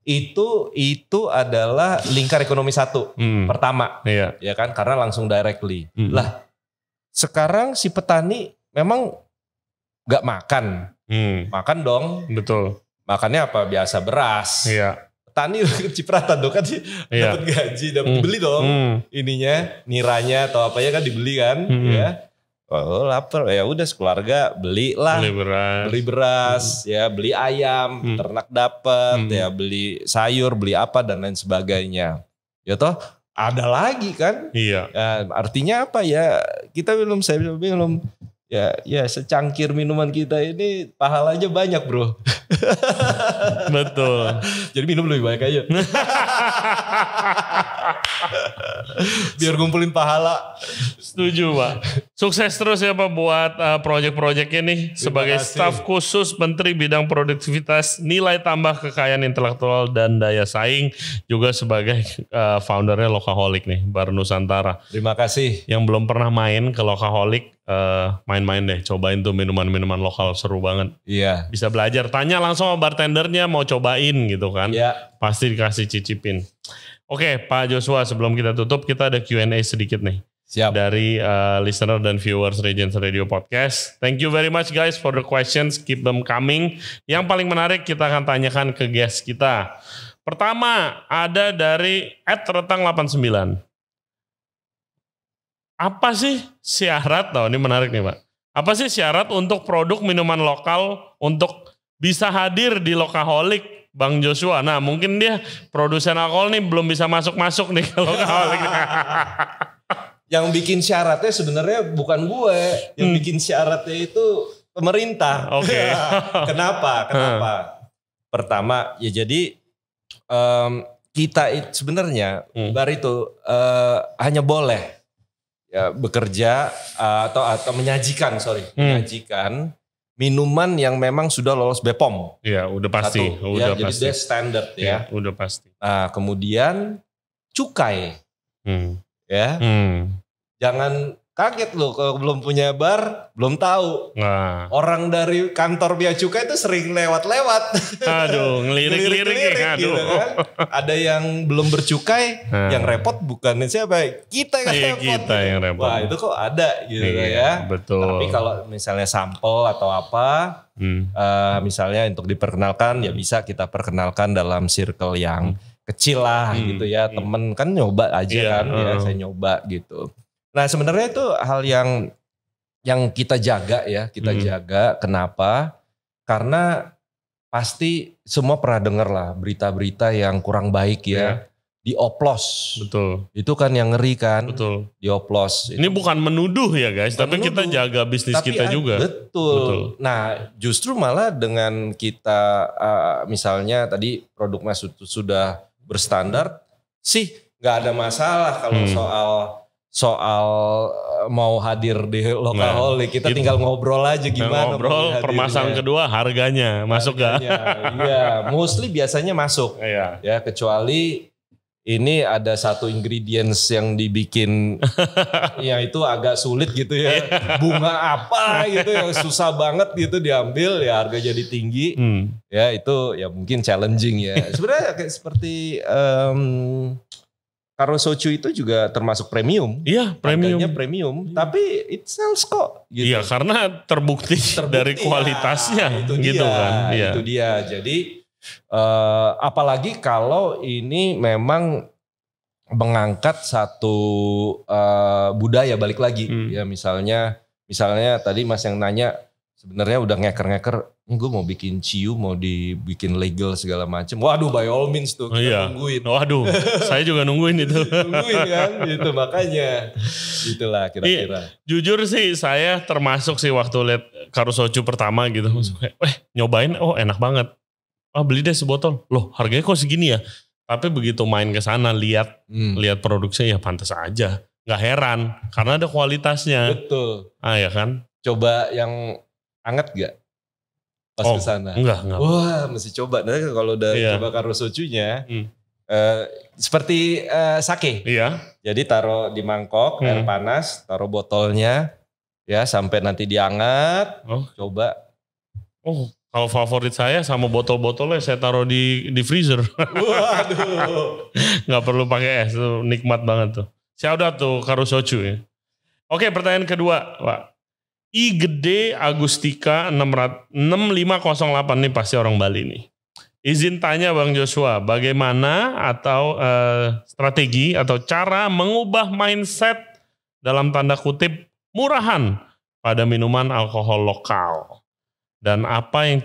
itu adalah lingkar ekonomi satu. Pertama. Iya. Ya kan, karena langsung directly. Lah, sekarang si petani memang gak makan. Makan dong. Betul. Makannya apa? Biasa beras. Iya. Tani kecipratan dong kan dapat gaji, dapat dibeli dong ininya, niranya atau apa ya kan dibeli kan ya. Oh lapar ya udah sekeluarga belilah, beli beras ya, beli ayam, ternak dapat ya, beli sayur, beli apa dan lain sebagainya. Ya toh ada lagi kan? Iya. Ya, artinya apa ya? Kita saya belum ya secangkir minuman kita ini pahalanya banyak bro. Betul. Jadi minum lebih banyak aja. Biar ngumpulin pahala. Setuju Pak. Sukses terus ya Pak buat proyek-proyek ini. Sebagai staf khusus Menteri Bidang Produktivitas, Nilai Tambah Kekayaan Intelektual dan Daya Saing. Juga sebagai foundernya Lokaholic nih, Bar Nusantara. Terima kasih. Yang belum pernah main ke Lokaholic, main-main deh. Cobain tuh minuman-minuman lokal, seru banget. Iya. Bisa belajar. Tanya langsung sama bartendernya mau cobain gitu kan. Iya. Pasti dikasih cicipin. Oke Pak Joshua, sebelum kita tutup kita ada Q&A sedikit nih. Siap. Dari listener dan viewers Regency Radio Podcast. Thank you very much guys for the questions. Keep them coming. Yang paling menarik kita akan tanyakan ke guest kita. Pertama ada dari @retang89. Apa sih syarat, ini menarik nih Pak. Apa sih syarat untuk produk minuman lokal untuk bisa hadir di Lokaholic, Bang Joshua? Nah mungkin dia produsen alkohol nih belum bisa masuk nih ke Lokaholic. Yang bikin syaratnya sebenarnya bukan gue. Yang bikin syaratnya itu pemerintah. Oke. Kenapa? Pertama ya jadi kita sebenarnya bar itu hanya boleh ya bekerja atau menyajikan minuman yang memang sudah lolos BPOM. Iya, udah pasti. Udah pasti. Jadi dia standar ya. Udah pasti. Nah, kemudian cukai. Ya. Jangan kaget loh kalau belum punya bar, belum tahu. Nah. Orang dari kantor Bea Cukai itu sering lewat-lewat. Aduh, ngelirik-lirik. Aduh. Gitu kan. Ada yang belum bercukai, yang repot bukan siapa? Kita yang repot. Kita yang repot. Wah, itu kok ada gitu ya. Betul. Tapi kalau misalnya sampel atau apa, misalnya untuk diperkenalkan ya bisa kita perkenalkan dalam circle yang kecil lah gitu ya. Temen kan nyoba aja kan ya, saya nyoba gitu. Nah sebenarnya itu hal yang kita jaga ya, kita jaga. Kenapa? Karena pasti semua pernah dengar lah berita-berita yang kurang baik ya, dioplos. Betul. Itu kan yang ngeri kan, betul. Dioplos. Ini bukan menuduh ya guys, tapi kita jaga bisnis kita juga. Betul. Nah justru malah dengan kita misalnya tadi produk Mas sudah berstandar, sih nggak ada masalah kalau soal mau hadir di Lokaholic. Kita tinggal ngobrol aja gimana. Ngobrol, permasalahan kedua harganya masuk gak? Iya, mostly biasanya masuk. Iya. Ya, kecuali ini ada satu ingredients yang dibikin ya itu agak sulit gitu ya. Bunga apa gitu yang susah banget gitu diambil ya harga jadi tinggi. Ya itu ya mungkin challenging ya. Sebenarnya kayak seperti Karo Soju itu juga termasuk premium. Iya, premium. Harganya premium, tapi it sells kok. Gitu. Iya, karena terbukti dari kualitasnya, itu gitu dia, kan. Iya. Itu dia. Jadi apalagi kalau ini memang mengangkat satu budaya balik lagi. Ya misalnya tadi Mas yang nanya sebenarnya udah ngeker-ngeker. Gue mau bikin ciu, mau dibikin legal segala macam. Waduh, by all means tuh kita nungguin. Waduh, saya juga nungguin itu. Nungguin kan, gitu makanya. Itulah kira-kira. Jujur sih, saya termasuk sih waktu lihat Karo Soju pertama gitu. Nyobain, enak banget. Beli deh sebotol. Loh, harganya kok segini ya? Tapi begitu main ke sana lihat produksinya ya pantas aja. Nggak heran, karena ada kualitasnya. Betul. Ya kan? Coba yang anget gak? Pas ke sana. Enggak. Wah, mesti coba. Nah, kalau udah coba Karo Sojunya, seperti sake. Iya. Jadi taruh di mangkok, air panas, taruh botolnya, ya sampai nanti diangat. Coba. Kalau favorit saya sama botol-botolnya saya taruh di freezer. Waduh. Nggak perlu pakai es, tuh nikmat banget tuh. Shout out tuh Karo Soju ya. Oke, pertanyaan kedua, Pak. I Gede Agustika 6508 nih pasti orang Bali nih. Izin tanya Bang Joshua, bagaimana atau strategi atau cara mengubah mindset dalam tanda kutip murahan pada minuman alkohol lokal? Dan apa yang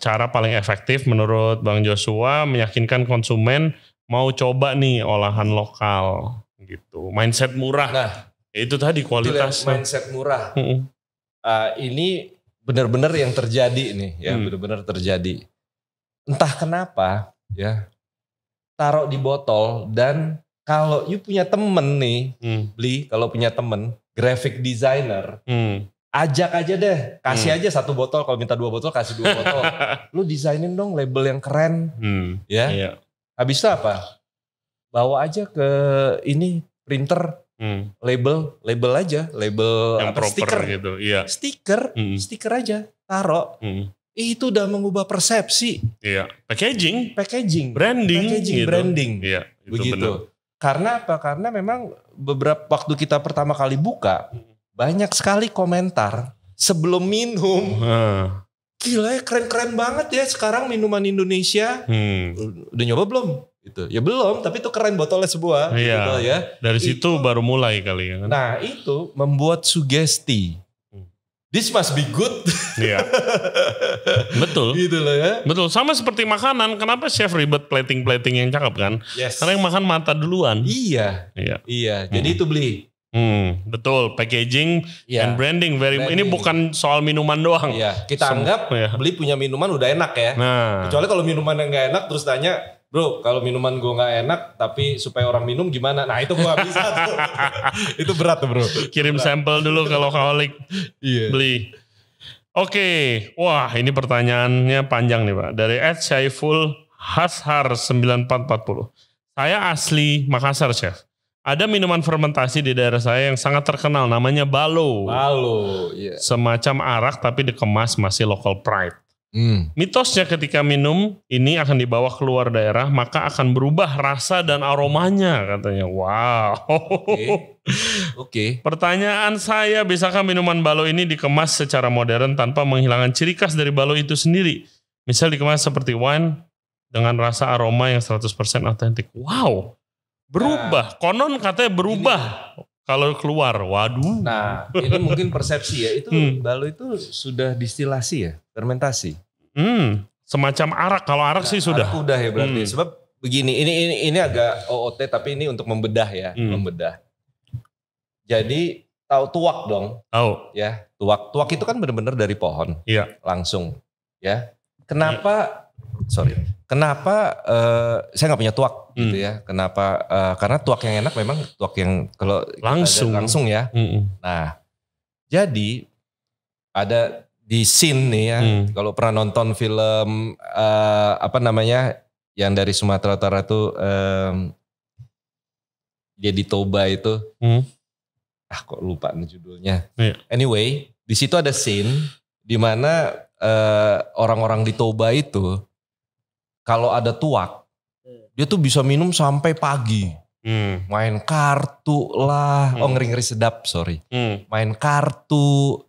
cara paling efektif menurut Bang Joshua meyakinkan konsumen mau coba nih olahan lokal gitu. Mindset murah. Nah, itu tadi kualitas. Mindset murah. Ini benar-benar yang terjadi nih ya, benar-benar terjadi. Entah kenapa ya, taruh di botol dan kalau you punya temen nih, beli kalau punya temen, graphic designer, ajak aja deh, kasih aja satu botol, kalau minta 2 botol kasih 2 botol. Lu desainin dong label yang keren, ya. Iya. Habis itu apa? Bawa aja ke ini printer. Label aja, label yang apa, proper stiker gitu, iya. Stiker aja, taruh. Itu udah mengubah persepsi. Iya, packaging, branding, Iya, itu begitu. Bener. Karena apa? Karena memang beberapa waktu kita pertama kali buka, banyak sekali komentar sebelum minum. Gila ya, keren-keren banget ya sekarang minuman Indonesia. Udah nyoba belum? Gitu. Ya belum, tapi itu keren botolnya sebuah. Iya. Gitu ya. Dari situ baru mulai kali ya kan. Nah itu membuat sugesti. This must be good. Iya. Betul. Gitu loh ya. Betul. Sama seperti makanan. Kenapa chef ribet plating yang cakep kan? Yes. Karena yang makan mata duluan. Iya. Jadi itu beli. Betul. Packaging and branding. Ini bukan soal minuman doang. Iya. Kita anggap beli punya minuman udah enak ya. Nah. Kecuali kalau minuman yang gak enak terus tanya, bro, kalau minuman gue gak enak tapi supaya orang minum gimana? Nah itu gue gak bisa tuh. Itu berat tuh bro. Kirim sampel dulu ke Lokaholic. Beli. Oke. Wah ini pertanyaannya panjang nih Pak. Dari @Syaiful Hashar 9440. Saya asli Makassar Chef. Ada minuman fermentasi di daerah saya yang sangat terkenal, namanya balo. Balo, iya. Semacam arak tapi dikemas masih local pride. Mitosnya ketika minum ini akan dibawa keluar daerah, maka akan berubah rasa dan aromanya katanya. Wow. Oke. Pertanyaan saya, bisakah minuman balo ini dikemas secara modern tanpa menghilangkan ciri khas dari balo itu sendiri? Misal dikemas seperti wine dengan rasa aroma yang 100% otentik. Wow. Berubah. Konon katanya berubah kalau keluar. Waduh. Nah, ini mungkin persepsi ya. Itu balo itu sudah distilasi ya, fermentasi. Semacam arak. Kalau arak sih sudah. Arak udah ya berarti. Sebab begini, ini agak OOT tapi ini untuk membedah ya, membedah. Jadi tahu tuak dong? Tahu. Ya, tuak. Tuak itu kan benar-benar dari pohon. Iya. Langsung. Ya. Kenapa? Kenapa saya nggak punya tuak gitu ya? Kenapa? Karena tuak yang enak memang tuak yang kalau langsung ya. Nah, jadi ada di scene nih ya. Kalau pernah nonton film apa namanya yang dari Sumatera Utara itu dia di Toba itu. Kok lupa nih judulnya. Anyway, di situ ada scene di mana orang-orang di Toba itu kalau ada tuak, dia tuh bisa minum sampai pagi. Main kartu lah, ngeri-ngeri sedap, sorry. Main kartu,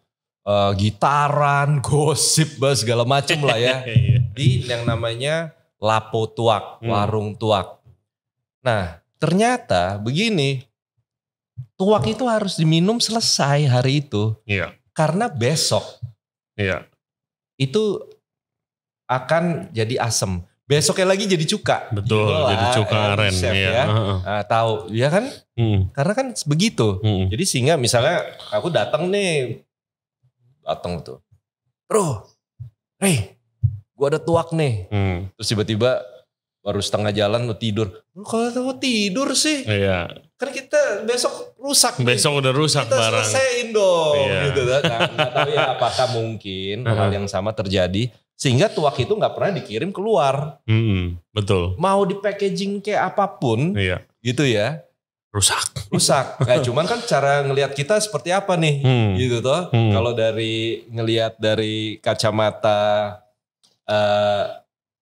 gitaran, gosip, segala macem lah ya. Di yang namanya Lapo Tuak, warung tuak. Nah ternyata begini, tuak itu harus diminum selesai hari itu. Karena besok itu akan jadi asem. Besoknya lagi jadi cuka. Betul, gitu jadi cuka aren. Chef, ya. Nah, tahu, ya kan? Karena kan begitu. Jadi sehingga misalnya aku datang tuh. Bro, gue ada tuak nih. Terus tiba-tiba baru setengah jalan lu tidur. Kalau tidur sih, kan kita besok rusak. Besok udah rusak kita barang. Kita selesaiin dong. Gitu kan. Nah, gak tahu ya apakah mungkin hal yang sama terjadi. Sehingga tuak itu gak pernah dikirim keluar. Betul. Mau di packaging kayak apapun. Gitu ya. Rusak. Nah, cuman kan cara ngelihat kita seperti apa nih. Gitu toh. Kalau ngelihat dari kacamata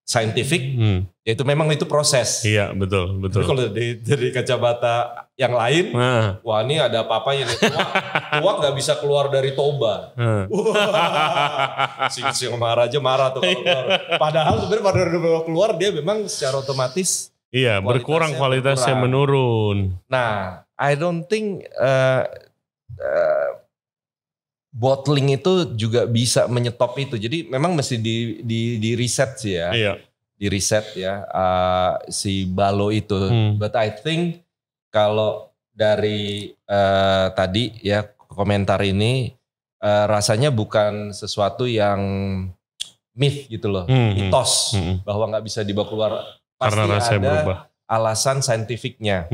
scientific, itu memang itu proses. Iya, betul. Tapi kalau dari kacamata yang lain, wah ini ada apa-apanya nih. Tuak gak bisa keluar dari Toba. Si Maharaja marah tuh kalau keluar. Padahal sebenarnya pada keluar dia memang secara otomatis berkurang kualitasnya menurun. Nah, I don't think bottling itu juga bisa menyetop itu. Jadi memang mesti di reset sih ya. Di reset ya si balo itu. But I think kalau dari tadi ya komentar ini rasanya bukan sesuatu yang myth gitu loh. Mitos bahwa gak bisa dibawa keluar. Pasti karena rasanya ada berubah. Alasan saintifiknya.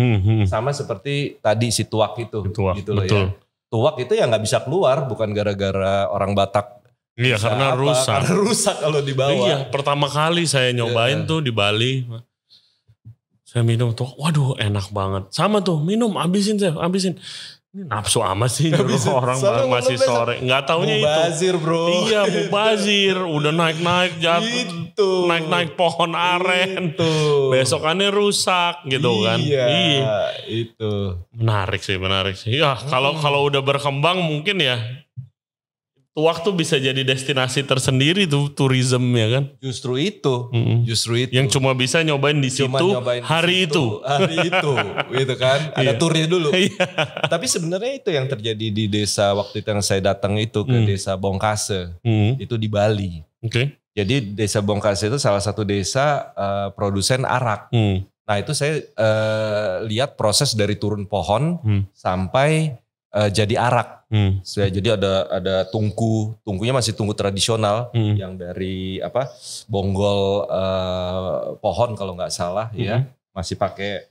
Sama seperti tadi si tuak itu. Gitu loh betul. Ya. Tuak itu ya gak bisa keluar bukan gara-gara orang Batak. Iya karena rusak. Karena rusak kalau dibawa. Iya pertama kali saya nyobain tuh di Bali. Saya minum tuh, waduh enak banget. Sama tuh minum abisin. Ini nafsu amat sih orang masih sore. Gak taunya itu. Mubazir bro. Iya mubazir. Udah naik-naik jatuh. Gitu. Naik-naik pohon aren. Gitu. Besokannya rusak gitu kan. Iya. Itu. Menarik sih. Ya kalau udah berkembang mungkin ya. Tuak tuh bisa jadi destinasi tersendiri tuh tourism ya kan. Justru itu. Yang cuma bisa nyobain di situ hari itu. Hari itu gitu kan. Ada turnya dulu. Tapi sebenarnya itu yang terjadi di desa waktu itu yang saya datang itu ke desa Bongkase. Itu di Bali. Jadi desa Bongkase itu salah satu desa produsen arak. Nah itu saya lihat proses dari turun pohon sampai jadi arak. Jadi ada tungkunya masih tungku tradisional yang dari bonggol pohon kalau nggak salah ya, masih pakai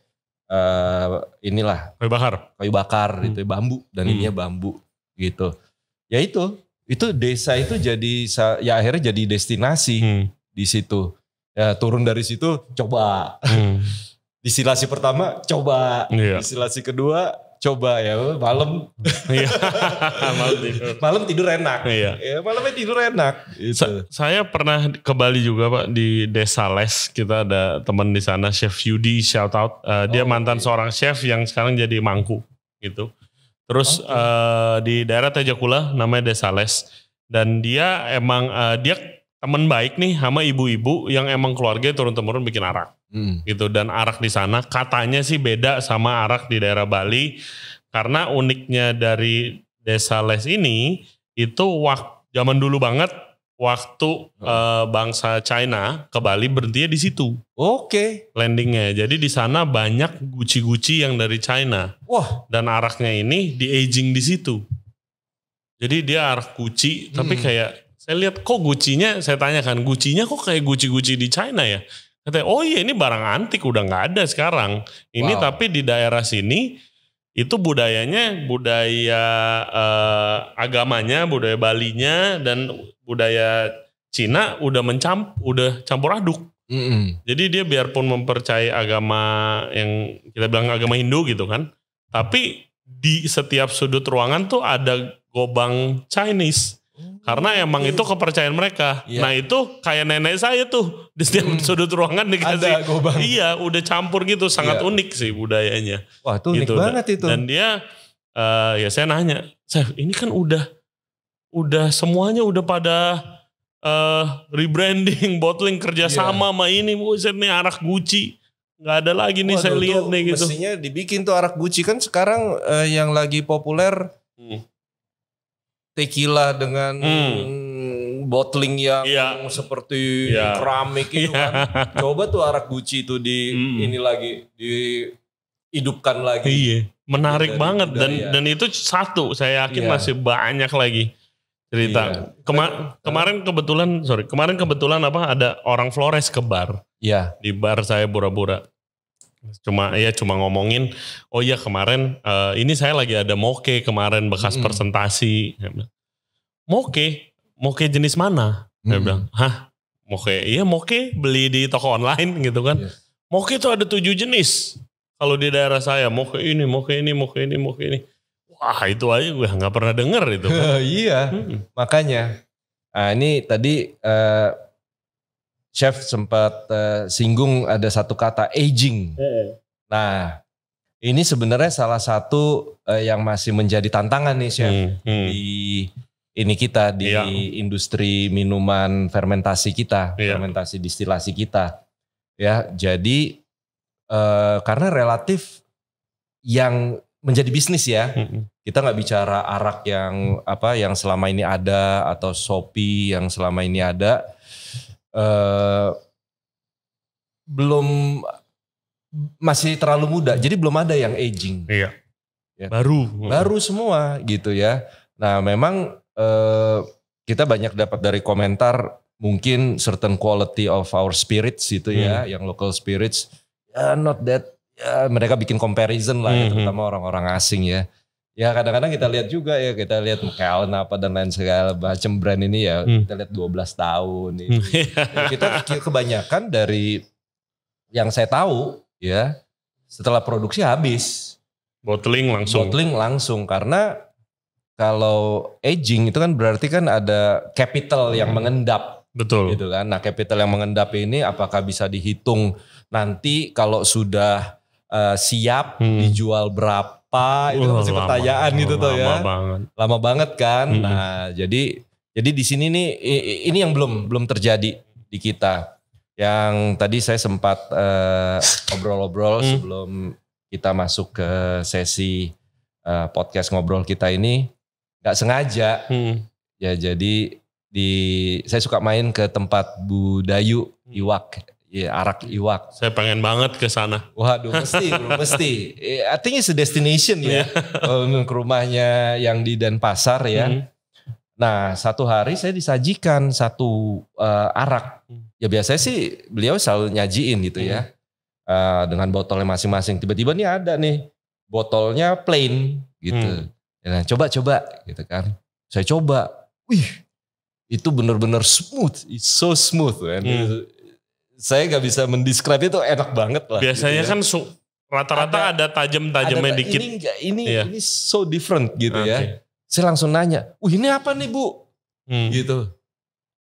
kayu bakar itu bambu dan ininya bambu gitu. Ya itu desa itu jadi ya akhirnya jadi destinasi di situ. Ya turun dari situ coba. Distilasi pertama coba, distilasi kedua coba ya malam. Malam tidur enak. Ya, malamnya tidur enak. Gitu. Saya pernah ke Bali juga Pak, di Desa Les. Kita ada teman di sana, Chef Yudi, shout out. Dia mantan seorang chef yang sekarang jadi mangku gitu. Terus di daerah Tejakula namanya Desa Les. Dan dia emang dia teman baik nih sama ibu-ibu yang emang keluarga turun-temurun bikin arak. Gitu, dan arak di sana katanya sih beda sama arak di daerah Bali, karena uniknya dari Desa Les ini itu zaman dulu banget waktu bangsa China ke Bali berhentinya di situ. Landingnya. Jadi di sana banyak guci-guci yang dari China. Dan araknya ini di aging di situ. Jadi dia arak guci, tapi kayak saya lihat kok gucinya, saya tanyakan gucinya kok kayak guci-guci di China ya. Katanya, oh iya ini barang antik udah gak ada sekarang. Ini tapi di daerah sini itu budayanya, budaya agamanya, budaya Balinya dan budaya Cina udah campur aduk. Jadi dia biarpun mempercayai agama yang kita bilang agama Hindu gitu kan. Tapi di setiap sudut ruangan tuh ada gobang Chinese. Karena emang itu kepercayaan mereka. Nah itu kayak nenek saya tuh di setiap sudut ruangan dikasih. Iya, udah campur gitu, sangat unik sih budayanya. Wah, itu unik banget itu. Dan dia, ya saya nanya, Chef, ini kan udah semuanya udah pada rebranding, bottling kerjasama sama ini, buset nih arak Gucci. Nggak ada lagi nih saya lihat nih gitu. Mestinya dibikin tuh arak Gucci kan sekarang yang lagi populer. Tequila dengan bottling yang seperti keramik itu kan. Coba tuh arak Gucci itu ini lagi dihidupkan lagi. Iya, menarik banget dan itu satu, saya yakin masih banyak lagi cerita. Kemarin kebetulan ada orang Flores ke bar. Iya. Di bar saya Bura-Bura. Cuma ngomongin, oh iya kemarin ini saya lagi ada moke kemarin bekas presentasi. Moke jenis mana? Dia bilang, moke? Iya moke beli di toko online gitu kan. Moke itu ada 7 jenis. Kalau di daerah saya moke ini. Wah itu aja gue gak pernah denger itu. Iya makanya. Nah ini tadi Chef sempat singgung ada satu kata aging. Nah, ini sebenarnya salah satu yang masih menjadi tantangan nih Chef di industri minuman fermentasi kita, fermentasi distilasi kita. Ya, jadi karena relatif yang menjadi bisnis ya. Kita nggak bicara arak yang selama ini ada atau Shopee yang selama ini ada. Belum masih terlalu muda, jadi belum ada yang aging. Iya. Ya. Baru semua gitu ya. Nah memang kita banyak dapat dari komentar mungkin certain quality of our spirits itu ya, yang local spirits, not that. Ya, mereka bikin comparison lah, ya, terutama orang-orang asing ya. Ya kadang-kadang kita lihat juga ya, kita lihat Macallan apa dan lain segala macam brand ini ya, kita lihat 12 tahun. Kita kebanyakan dari yang saya tahu ya, setelah produksi habis. Bottling langsung karena kalau aging itu kan berarti kan ada capital yang mengendap. Betul. Gitu kan. Nah capital yang mengendap ini apakah bisa dihitung nanti kalau sudah siap dijual berapa? Itu kan masih pertanyaan gitu tuh ya. Lama banget kan. Nah, jadi di sini nih ini yang belum terjadi di kita. Yang tadi saya sempat ngobrol-ngobrol sebelum kita masuk ke sesi podcast ngobrol kita ini, nggak sengaja. Ya jadi saya suka main ke tempat Bu Dayu Iwak. Ya, arak Iwak. Saya pengen banget ke sana. Waduh, mesti. I think it's a destination ya. Ke rumahnya yang di Denpasar ya. Nah, satu hari saya disajikan satu arak. Ya biasanya sih beliau selalu nyajiin gitu ya. Dengan botolnya masing-masing. Tiba-tiba nih ada nih botolnya plain gitu. Nah, coba gitu kan. Saya coba. Wih, itu benar-benar smooth. It's so smooth kan. saya nggak bisa mendescribe itu enak banget lah. Biasanya gitu ya. kan rata-rata ada tajam-tajamnya dikit. Ini so different gitu ya. Saya langsung nanya, ini apa nih Bu? Gitu.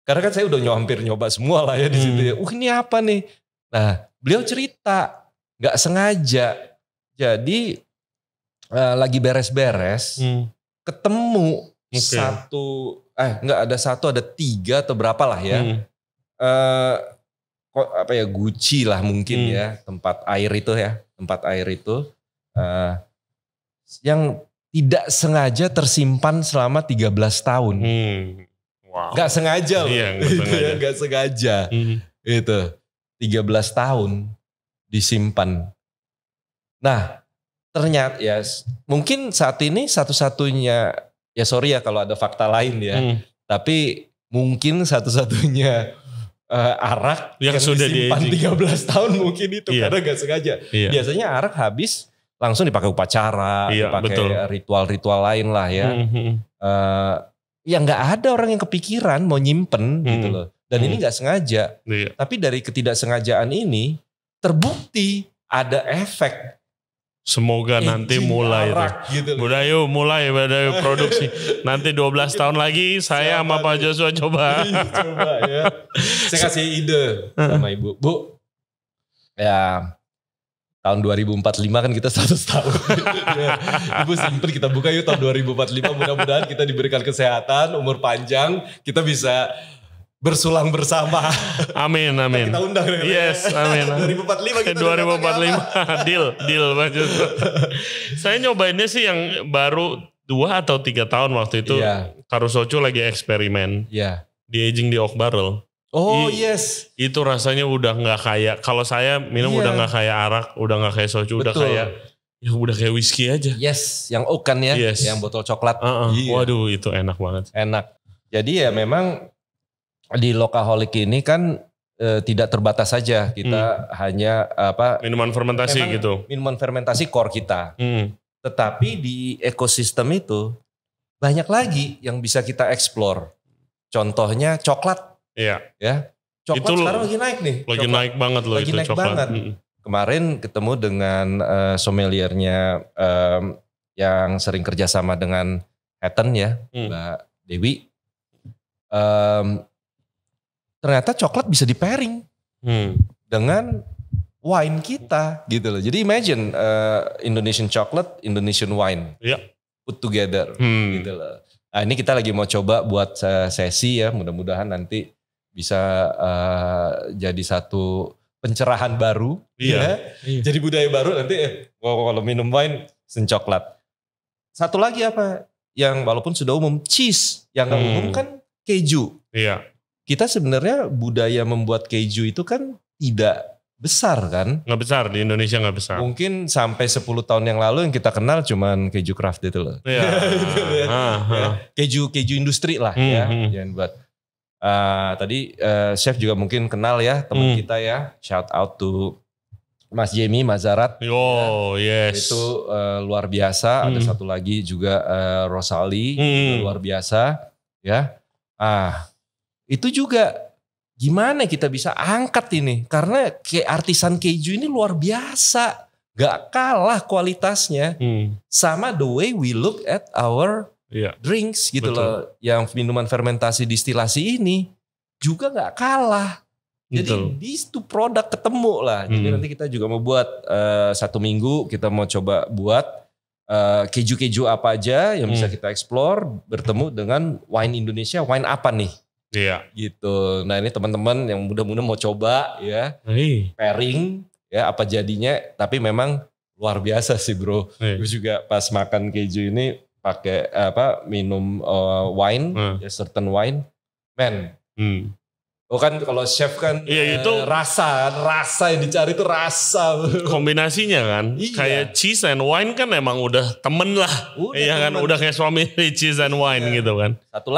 Karena kan saya udah hampir nyoba semua lah ya di situ ya. Ini apa nih? Nah, beliau cerita, nggak sengaja. Jadi lagi beres-beres, ketemu ada 3 atau berapa lah ya. Gucci lah mungkin ya, tempat air itu yang tidak sengaja tersimpan selama 13 tahun. Wow. Gak sengaja loh. Iya, gak sengaja. Itu 13 tahun disimpan. Nah, ternyata ya mungkin saat ini satu-satunya, ya sorry ya kalau ada fakta lain ya, tapi mungkin satu-satunya arak yang sudah disimpan 13 tahun mungkin itu karena gak sengaja. Biasanya arak habis langsung dipakai upacara, dipakai ritual-ritual lain lah ya. Ya gak ada orang yang kepikiran mau nyimpen gitu loh. Dan ini gak sengaja. Tapi dari ketidaksengajaan ini terbukti ada efek. Semoga nanti mulai gitu. Udah yuk mulai produksi. Nanti 12 tahun lagi saya sama Pak Joshua coba. Coba ya. Saya kasih ide sama Ibu. Bu, ya tahun 2045 kan kita 100 tahun. Ibu simpen kita buka yuk tahun 2045. Mudah-mudahan kita diberikan kesehatan, umur panjang. Kita bisa bersulang bersama. Amin. Kita undang. Yes, amin. 2045 kita 2045 deal Pak Joshua. Saya nyobainnya sih yang baru 2 atau 3 tahun waktu itu. Carusoco lagi eksperimen. Di aging di oak barrel. Oh yes. Itu rasanya udah gak kayak, kalau saya minum udah gak kayak arak, udah gak kayak soju, udah kayak whisky aja. Yes, yang oak kan ya, yang botol coklat. Waduh itu enak banget. Enak. Jadi ya memang di Lokaholic ini kan tidak terbatas saja kita hanya minuman fermentasi gitu. Minuman fermentasi core kita. Tetapi di ekosistem itu banyak lagi yang bisa kita explore. Contohnya coklat. Iya. Ya. Coklat itu sekarang lagi naik nih. Lagi naik banget loh lagi itu naik coklat. Banget. Kemarin ketemu dengan sommeliernya yang sering kerjasama dengan Hatton ya, Mbak Dewi. Ternyata coklat bisa di pairing dengan wine kita gitu loh. Jadi imagine Indonesian chocolate, Indonesian wine put together gitu loh. Nah ini kita lagi mau coba buat sesi ya, mudah-mudahan nanti bisa jadi satu pencerahan baru. Jadi budaya baru nanti kalau minum wine sen coklat. Satu lagi apa yang walaupun sudah umum, cheese. Yang gak umum kan keju. Kita sebenarnya budaya membuat keju itu kan tidak besar kan? Nggak besar, di Indonesia nggak besar. Mungkin sampai 10 tahun yang lalu yang kita kenal cuman keju craft itu loh. Keju industri lah ya. Yang buat tadi chef juga mungkin kenal ya teman kita ya. Shout out to Mas Jamie Mazarat. Yes. Itu luar biasa. Ada satu lagi juga Rosali, luar biasa ya. Itu juga gimana kita bisa angkat ini. Karena artisan keju ini luar biasa. Gak kalah kualitasnya. Sama the way we look at our drinks gitu loh. Yang minuman fermentasi distilasi ini juga gak kalah. Jadi these two produk ketemu lah. Jadi nanti kita juga mau buat 1 minggu kita mau coba buat keju-keju apa aja yang bisa kita explore. Bertemu dengan wine Indonesia, wine apa nih? Gitu. Nah ini teman-teman yang mudah-mudahan mau coba ya, pairing ya apa jadinya. Tapi memang luar biasa sih bro. Gue juga pas makan keju ini pakai minum wine, ya certain wine, man. Oh kan kalau chef kan itu rasa yang dicari itu rasa. Kombinasinya kan, kayak cheese and wine kan emang udah temen lah. Iya kan, udah kayak suami cheese and wine gitu kan. Satu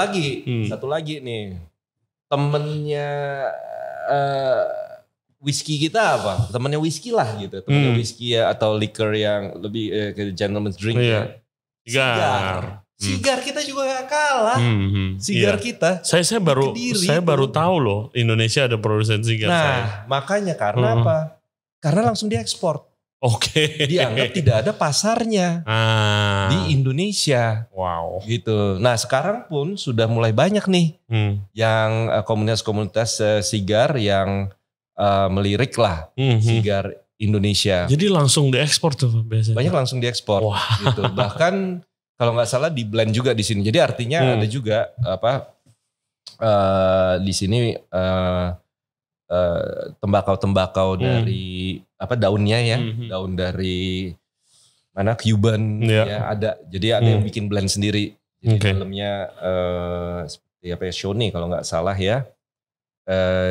lagi nih, temennya whisky kita apa? Temennya whisky lah gitu, temennya whisky ya atau liquor yang lebih ke gentleman's drink ya. Cigar. Sigar kita juga gak kalah. Sigar kita. Saya baru tahu loh Indonesia ada produsen sigar. Makanya karena apa? Karena langsung diekspor. Oke. Dianggap tidak ada pasarnya di Indonesia. Wow. Gitu. Nah sekarang pun sudah mulai banyak nih yang komunitas-komunitas sigar yang melirik lah sigar Indonesia. Jadi langsung diekspor tuh biasanya. Banyak langsung diekspor. Gitu. Bahkan kalau nggak salah di blend juga di sini. Jadi artinya ada juga di sini tembakau dari daunnya ya, daun dari mana Cuban ya ada. Jadi ada yang bikin blend sendiri. Jadi dalamnya seperti Shoney kalau nggak salah ya.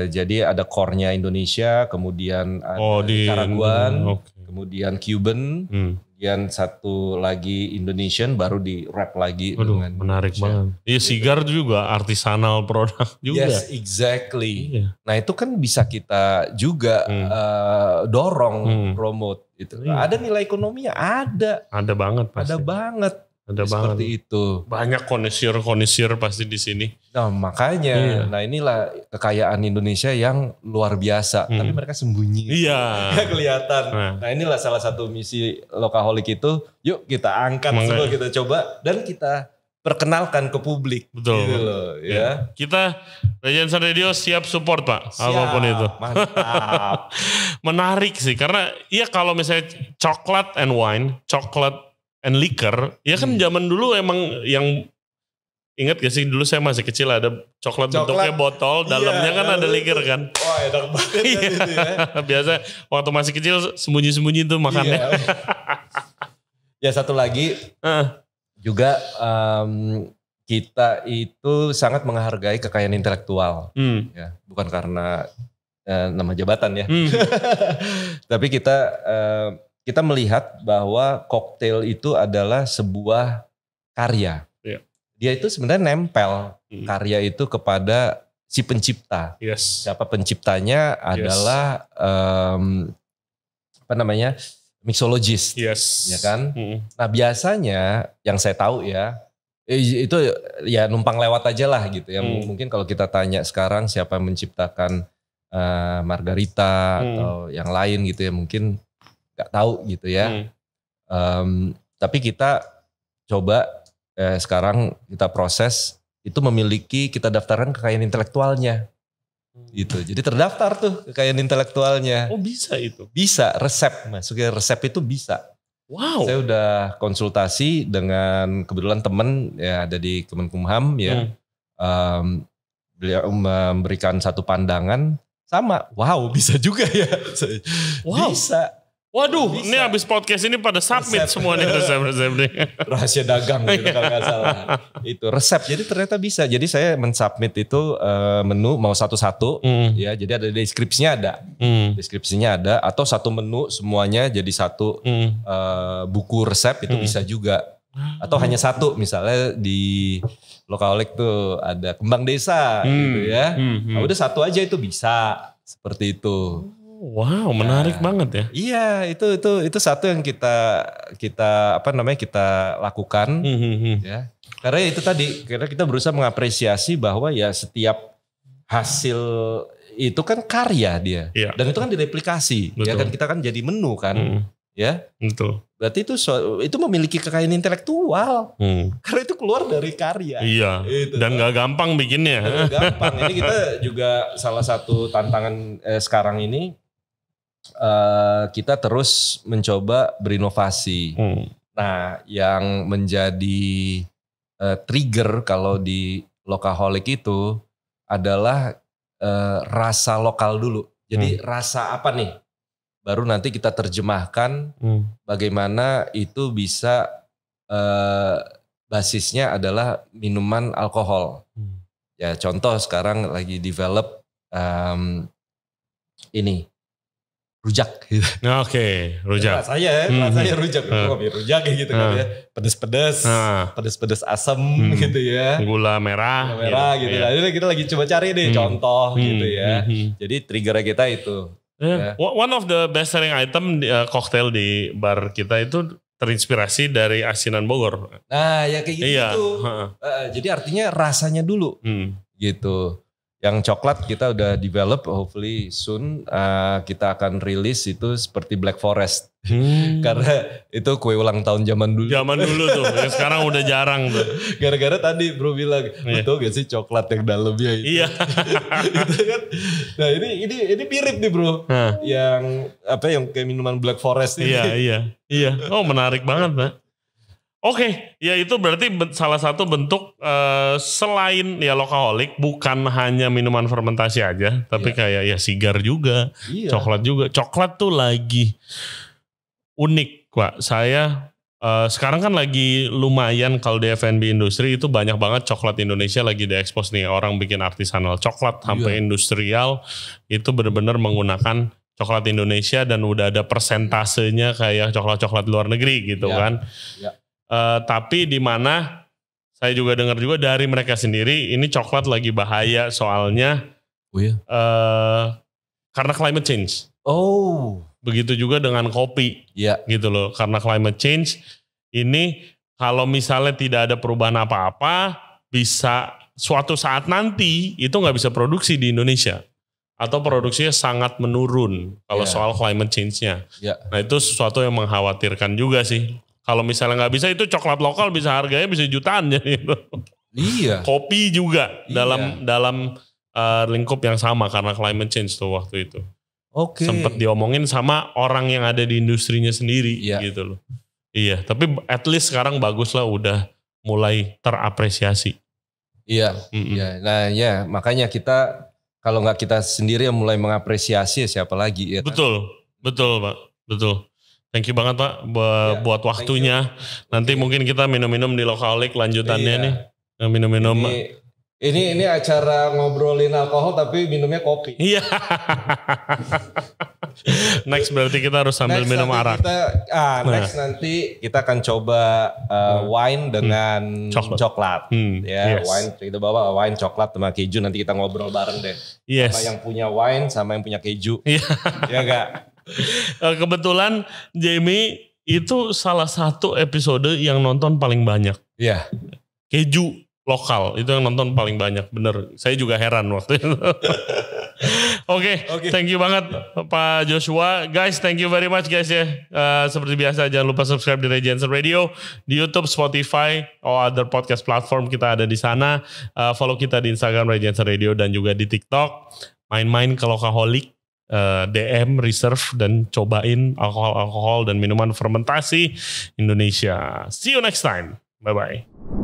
Jadi ada core-nya Indonesia, kemudian ada Nicaraguan, kemudian Cuban, kemudian satu lagi Indonesian, baru di wrap lagi. Dengan menarik banget. Iya, sigar juga artisanal produk juga. Yes, exactly. Nah itu kan bisa kita juga dorong, promote. Itu. Ada nilai ekonominya, ada. Ada banget pasti. Ada banget. Ada seperti banget. Itu. Banyak konisir pasti di sini. Nah makanya, nah inilah kekayaan Indonesia yang luar biasa. Tapi mereka sembunyi. Iya. Gak kelihatan. Nah inilah salah satu misi Lokaholic itu. Yuk kita angkat semua, kita coba. Dan kita perkenalkan ke publik. Betul. Gitu loh, ya. Kita Regensan Radio siap support Pak. Siap, apapun itu. Mantap. Menarik sih. Karena ya kalau misalnya coklat and wine. Coklat and liquor, ya kan zaman dulu emang yang ingat gak sih dulu saya masih kecil ada coklat bentuknya botol, dalamnya kan ada liquor kan. Wah enak banget kan itu ya. Biasa waktu masih kecil sembunyi-sembunyi tuh makannya. Ya satu lagi juga kita itu sangat menghargai kekayaan intelektual, ya bukan karena nama jabatan ya, tapi kita melihat bahwa koktail itu adalah sebuah karya. Dia itu sebenarnya nempel karya itu kepada si pencipta. Siapa penciptanya adalah mixologist, ya kan? Nah biasanya yang saya tahu ya itu ya numpang lewat aja lah gitu ya. Mungkin kalau kita tanya sekarang siapa yang menciptakan Margarita atau yang lain gitu ya mungkin gak tahu gitu ya. Tapi kita coba sekarang kita proses itu memiliki, kita daftarkan kekayaan intelektualnya gitu. Jadi terdaftar tuh kekayaan intelektualnya. Oh bisa itu? Bisa, resep. Masuknya resep itu bisa. Wow. Saya udah konsultasi dengan kebetulan temen ya ada di Kemenkumham ya. Beliau memberikan satu pandangan sama. Wow bisa juga ya. Wow. Bisa. Waduh, bisa. Ini habis podcast ini pada submit semua nih resep-resep nih. Rahasia dagang gitu kalau nggak salah. Itu resep, jadi ternyata bisa. Jadi saya mensubmit itu menu mau satu-satu, ya. Jadi ada deskripsinya ada, deskripsinya ada. Atau satu menu semuanya jadi satu buku resep itu bisa juga. Atau hanya satu, misalnya di Lokaholic tuh ada kembang desa, gitu ya. Nah, udah satu aja itu bisa, seperti itu. Wow, menarik banget ya. Iya, itu satu yang kita lakukan ya. Karena itu tadi, karena kita berusaha mengapresiasi bahwa ya setiap hasil itu kan karya dia. Iya. Dan itu kan direplikasi. Betul. Ya kan kita kan jadi menu kan. Ya. Betul. Berarti itu memiliki kekayaan intelektual. Karena itu keluar dari karya. Iya. Itu, dan gak gampang bikinnya. Gak gampang. Ini kita juga salah satu tantangan sekarang ini. Kita terus mencoba berinovasi. Nah, yang menjadi trigger kalau di Lokaholic itu adalah rasa lokal dulu. Jadi rasa apa nih? Baru nanti kita terjemahkan bagaimana itu bisa basisnya adalah minuman alkohol. Ya contoh sekarang lagi develop ini. Rujak gitu. Oke, rujak. Rasanya rujak. Kopi rujak kayak gitu kan ya. Pedes-pedes asam gitu ya. Gula merah gitu. Nah, ini kita lagi coba cari deh contoh gitu ya. Jadi trigger kita itu. One of the best selling item cocktail di bar kita itu terinspirasi dari asinan Bogor. Nah ya kayak gitu. Iya. Jadi artinya rasanya dulu gitu. Yang coklat kita udah develop, hopefully soon kita akan rilis itu seperti Black Forest. Karena itu kue ulang tahun zaman dulu. Zaman dulu tuh, yang sekarang udah jarang tuh. Gara-gara tadi bro bilang, betul gak sih coklat yang dalamnya itu? Iya. Gitu kan? Nah ini mirip nih bro, yang kayak minuman Black Forest ini. Iya. Oh menarik banget Pak. Oke, ya itu berarti salah satu bentuk selain ya Lokaholic bukan hanya minuman fermentasi aja, tapi kayak ya sigar juga, coklat juga. Coklat tuh lagi unik, Pak. Saya sekarang kan lagi lumayan kalau di F&B industri itu banyak banget coklat Indonesia lagi diekspos nih. Orang bikin artisanal coklat sampai industrial itu benar-benar menggunakan coklat Indonesia dan udah ada persentasenya kayak coklat-coklat luar negeri gitu kan. Tapi di mana saya juga dengar juga dari mereka sendiri ini coklat lagi bahaya soalnya karena climate change. Begitu juga dengan kopi gitu loh, karena climate change ini kalau misalnya tidak ada perubahan apa-apa bisa suatu saat nanti itu nggak bisa produksi di Indonesia atau produksinya sangat menurun kalau soal climate change-nya. Nah itu sesuatu yang mengkhawatirkan juga sih. Kalau misalnya nggak bisa itu coklat lokal bisa harganya bisa jutaan jadi. Iya. Kopi juga dalam lingkup yang sama karena climate change tuh waktu itu. Sempet diomongin sama orang yang ada di industrinya sendiri gitu loh. Iya, tapi at least sekarang bagus lah udah mulai terapresiasi. Iya. Nah ya makanya kita kalau nggak kita sendiri yang mulai mengapresiasi siapa lagi ya. Betul Pak, betul. Thank you banget Pak buat waktunya. Nanti mungkin kita minum-minum di Lokaholic lanjutannya nih. Minum-minum. Ini acara ngobrolin alkohol tapi minumnya kopi. Iya. Next berarti kita harus sambil minum arak. Next nanti kita akan coba wine dengan coklat. Wine kita bawa wine coklat sama keju nanti kita ngobrol bareng deh. Sama yang punya wine sama yang punya keju. Iya enggak? Kebetulan Jamie itu salah satu episode yang nonton paling banyak. Iya. Keju lokal itu yang nonton paling banyak, bener. Saya juga heran waktu itu. Oke, thank you banget Pak Joshua. Guys, thank you very much guys ya. Seperti biasa jangan lupa subscribe di Ray Jensen Radio di YouTube, Spotify, or other podcast platform kita ada di sana. Follow kita di Instagram Ray Jensen Radio dan juga di TikTok. Main-main ke Lokaholic. DM, reserve dan cobain alkohol dan minuman fermentasi Indonesia. See you next time. Bye-bye.